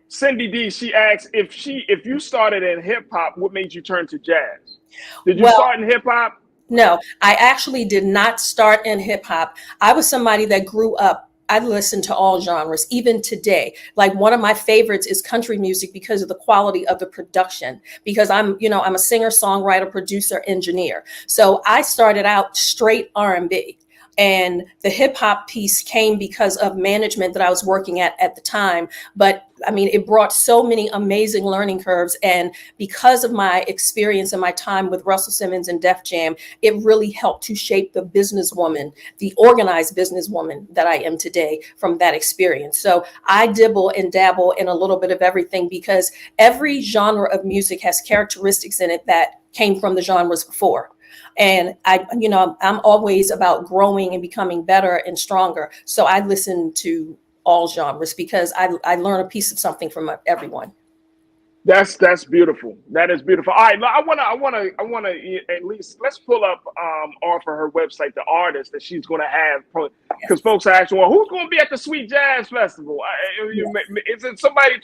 Cindy D, she asks if you started in hip hop, what made you turn to jazz? Did you start in hip hop? No, I actually did not start in hip hop. I was somebody that grew up. I listened to all genres, even today. Like one of my favorites is country music because of the quality of the production, because I'm a singer, songwriter, producer, engineer. So I started out straight R&B. And the hip hop piece came because of management that I was working at the time. But I mean, it brought so many amazing learning curves. And because of my experience and my time with Russell Simmons and Def Jam, it really helped to shape the businesswoman, the organized businesswoman that I am today from that experience. So I dibble and dabble in a little bit of everything because every genre of music has characteristics in it that came from the genres before. And I'm always about growing and becoming better and stronger. So I listen to all genres because I learn a piece of something from everyone. That's beautiful. That is beautiful. All right, I wanna at least let's pull up off of her website the artist that she's gonna have, because folks are asking, well, who's gonna be at the Sweet Jazz Festival? Is it somebody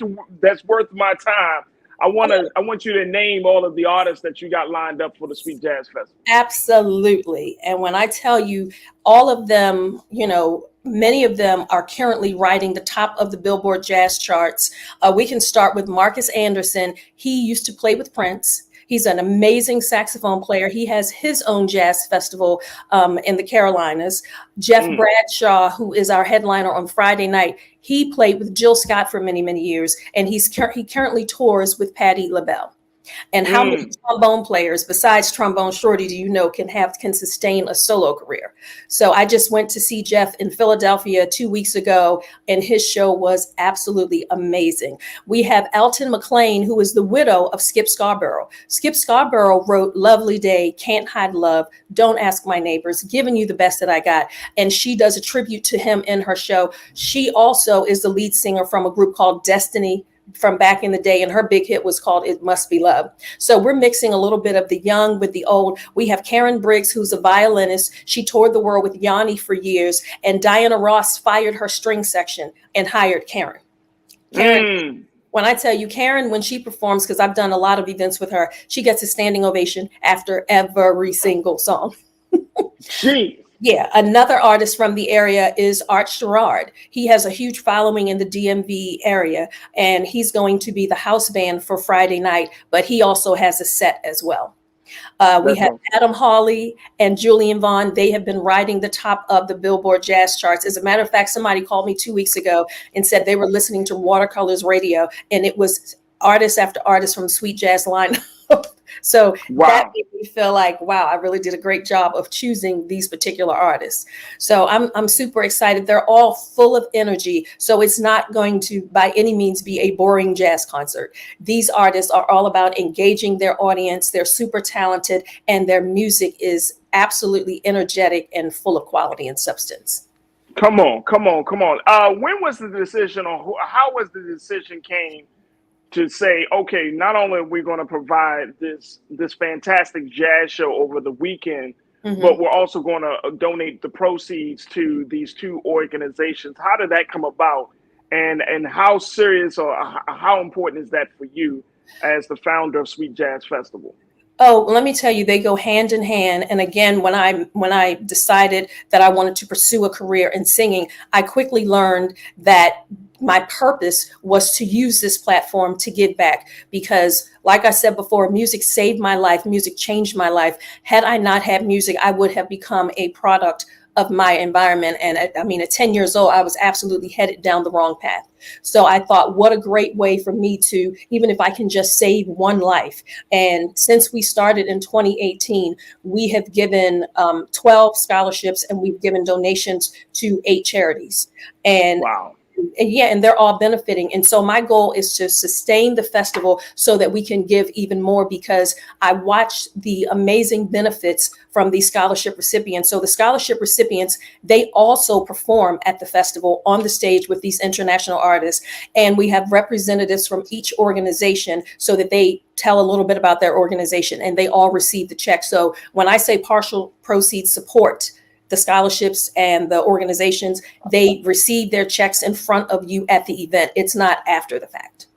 that's worth my time? I want you to name all of the artists that you got lined up for the Sweet Jazz Festival. Absolutely. And when I tell you all of them, many of them are currently riding the top of the Billboard jazz charts. We can start with Marcus Anderson. He used to play with Prince. He's an amazing saxophone player. He has his own jazz festival in the Carolinas. Jeff Bradshaw, who is our headliner on Friday night, he played with Jill Scott for many, many years, and he currently tours with Patti LaBelle. And how many trombone players besides Trombone Shorty do you know can sustain a solo career? So I just went to see Jeff in Philadelphia 2 weeks ago, and his show was absolutely amazing. We have Elton McLean, who is the widow of Skip Scarborough. Skip Scarborough wrote Lovely Day, Can't Hide Love, Don't Ask My Neighbors, Giving You the Best That I Got. And she does a tribute to him in her show. She also is the lead singer from a group called Destiny from back in the day, and her big hit was called It Must Be Love. So we're mixing a little bit of the young with the old. We have Karen Briggs, who's a violinist. She toured the world with Yanni for years, and Diana Ross fired her string section and hired Karen. When I tell you, Karen, when she performs, because I've done a lot of events with her, she gets a standing ovation after every single song. Yeah, another artist from the area is Art Sherrard. He has a huge following in the DMV area, and he's going to be the house band for Friday night, but he also has a set as well. We have Adam Hawley and Julian Vaughn. They have been riding the top of the Billboard Jazz charts. As a matter of fact, somebody called me 2 weeks ago and said they were listening to Watercolors Radio, and it was artist after artist from Sweet Jazz lineup. So that made me feel like, wow, I really did a great job of choosing these particular artists. So I'm super excited. They're all full of energy. So it's not going to by any means be a boring jazz concert. These artists are all about engaging their audience. They're super talented, and their music is absolutely energetic and full of quality and substance. Come on. When was the decision, or how was the decision came to say, okay, not only are we going to provide this fantastic jazz show over the weekend, but we're also going to donate the proceeds to these two organizations? How did that come about, and how serious or how important is that for you as the founder of Sweet Jazz Festival? Oh, let me tell you, they go hand in hand. And again, when I decided that I wanted to pursue a career in singing, I quickly learned that my purpose was to use this platform to give back, because like I said before, music saved my life. Music changed my life. Had I not had music, I would have become a product of my environment. And I mean, at 10 years old, I was absolutely headed down the wrong path. So I thought, what a great way for me to, even if I can just save one life. And since we started in 2018, we have given 12 scholarships, and we've given donations to 8 charities. And wow. And they're all benefiting. And so my goal is to sustain the festival so that we can give even more, because I watched the amazing benefits from these scholarship recipients. So the scholarship recipients, they also perform at the festival on the stage with these international artists. And we have representatives from each organization so that they tell a little bit about their organization, and they all receive the check. So when I say partial proceeds support the scholarships and the organizations, they receive their checks in front of you at the event. It's not after the fact.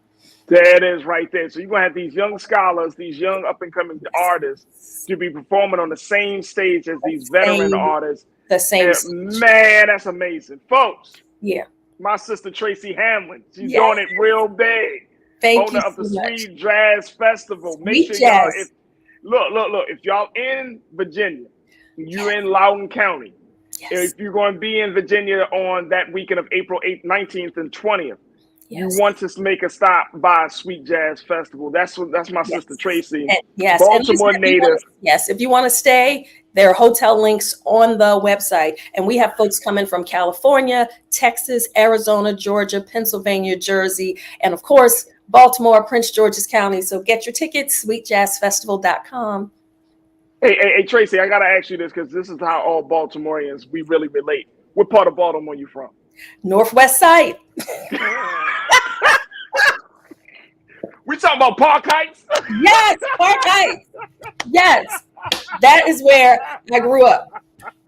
There it is right there. So you're going to have these young scholars, these young up-and-coming artists to be performing on the same stage as these veteran artists. The same. Man, that's amazing. Folks. Yeah. My sister Tracy Hamlin, she's doing it real big. Thank you of the so much. Sweet Jazz Festival. Make sure y'all, look, if y'all in Virginia, you're in Loudoun County. If you're going to be in Virginia on that weekend of April 8th, 19th, and 20th, you want to make a stop by Sweet Jazz Festival. That's my sister Tracy. Baltimore native. If you want to stay, there are hotel links on the website. And we have folks coming from California, Texas, Arizona, Georgia, Pennsylvania, Jersey, and of course, Baltimore, Prince George's County. So get your tickets, sweetjazzfestival.com. Hey, Tracy, I got to ask you this, because this is how all Baltimoreans, we really relate. What part of Baltimore are you from? Northwest Side. We talking about Park Heights? Yes, Park Heights. Yes, that is where I grew up.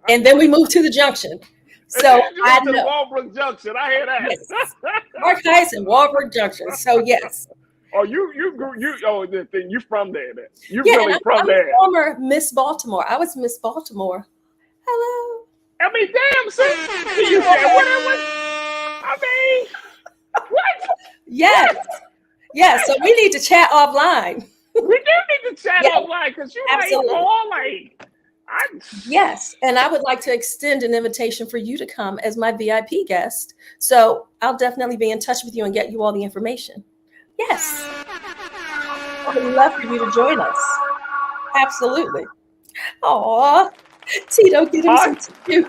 And then we moved to the Junction. So I know. Walbrook Junction, I hear that. Yes. Park Heights and Walbrook Junction. So yes. Oh, you from there then. You really from there. I'm former Miss Baltimore. I was Miss Baltimore. Hello. I mean, damn, sis. You I mean, what? Yes. Yes. So we need to chat offline. We do need to chat offline, because you Yes. And I would like to extend an invitation for you to come as my VIP guest. So I'll definitely be in touch with you and get you all the information. Yes. I would love for you to join us. Absolutely. Aw, Tito, get him some tissue.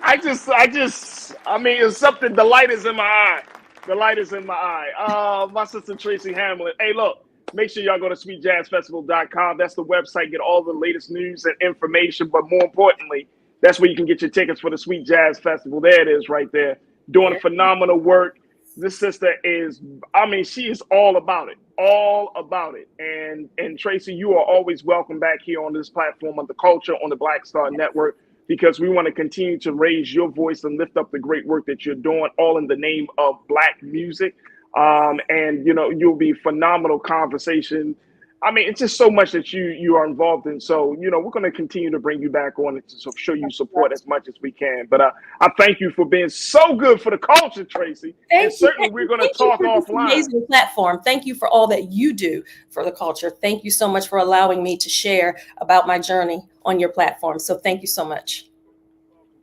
I mean, it's something. The light is in my eye. The light is in my eye. My sister Tracy Hamlin. Hey, look, make sure y'all go to sweetjazzfestival.com. That's the website. Get all the latest news and information. But more importantly, that's where you can get your tickets for the Sweet Jazz Festival. There it is right there. Doing phenomenal work. This sister is, I mean, she is all about it. All about it. And Tracy, you are always welcome back here on this platform of the culture on the Black Star Network, because we want to continue to raise your voice and lift up the great work that you're doing, all in the name of Black music. And, you know, you'll be phenomenal conversation. I mean, it's just so much that you are involved in. So, you know, we're going to continue to bring you back on it to show you support as much as we can. But I thank you for being so good for the culture, Tracy. Thank and certainly we're going to talk offline. Amazing platform. Thank you for all that you do for the culture. Thank you so much for allowing me to share about my journey on your platform. So thank you so much.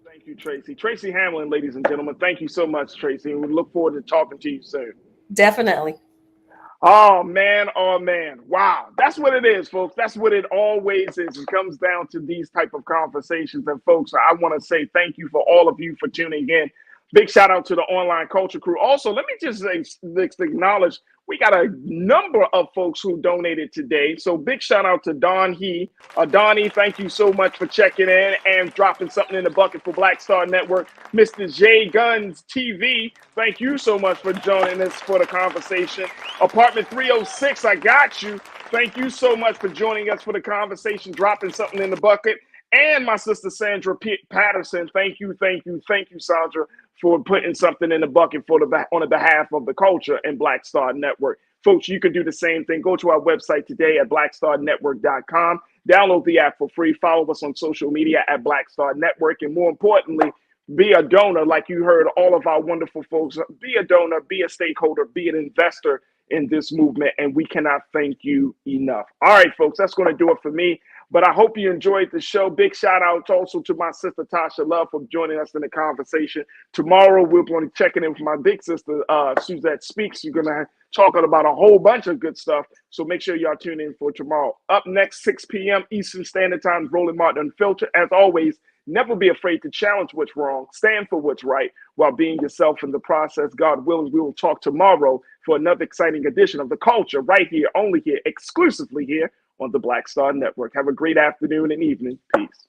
Thank you, Tracy. Tracy Hamlin, ladies and gentlemen. Thank you so much, Tracy. And we look forward to talking to you soon. Definitely. Oh man, wow. That's what it is, folks. That's what it always is. It comes down to these type of conversations. And folks, I want to say thank you for all of you for tuning in. Big shout out to the online culture crew. Also, let me just acknowledge we got a number of folks who donated today. So big shout out to Donnie, thank you so much for checking in and dropping something in the bucket for Black Star Network. Mr. J Guns TV, thank you so much for joining us for the conversation. Apartment 306, I got you. Thank you so much for joining us for the conversation, dropping something in the bucket. And my sister Sandra Patterson, thank you, Sandra, for putting something in the bucket on the behalf of the culture and Black Star Network. Folks, you can do the same thing. Go to our website today at blackstarnetwork.com. Download the app for free. Follow us on social media at Black Star Network. And more importantly, be a donor, like you heard all of our wonderful folks. Be a donor, be a stakeholder, be an investor in this movement. And we cannot thank you enough. All right, folks, that's going to do it for me. But I hope you enjoyed the show. Big shout out also to my sister Tasha Love for joining us in the conversation. Tomorrow, we're going to check in with my big sister, Suzette Speaks. You're going to talk about a whole bunch of good stuff. So make sure y'all tune in for tomorrow. Up next, 6 p.m. Eastern Standard Time, Roland Martin Unfiltered. As always, never be afraid to challenge what's wrong. Stand for what's right while being yourself in the process. God willing, we will talk tomorrow for another exciting edition of The Culture right here, only here, exclusively here on the Black Star Network. Have a great afternoon and evening. Peace.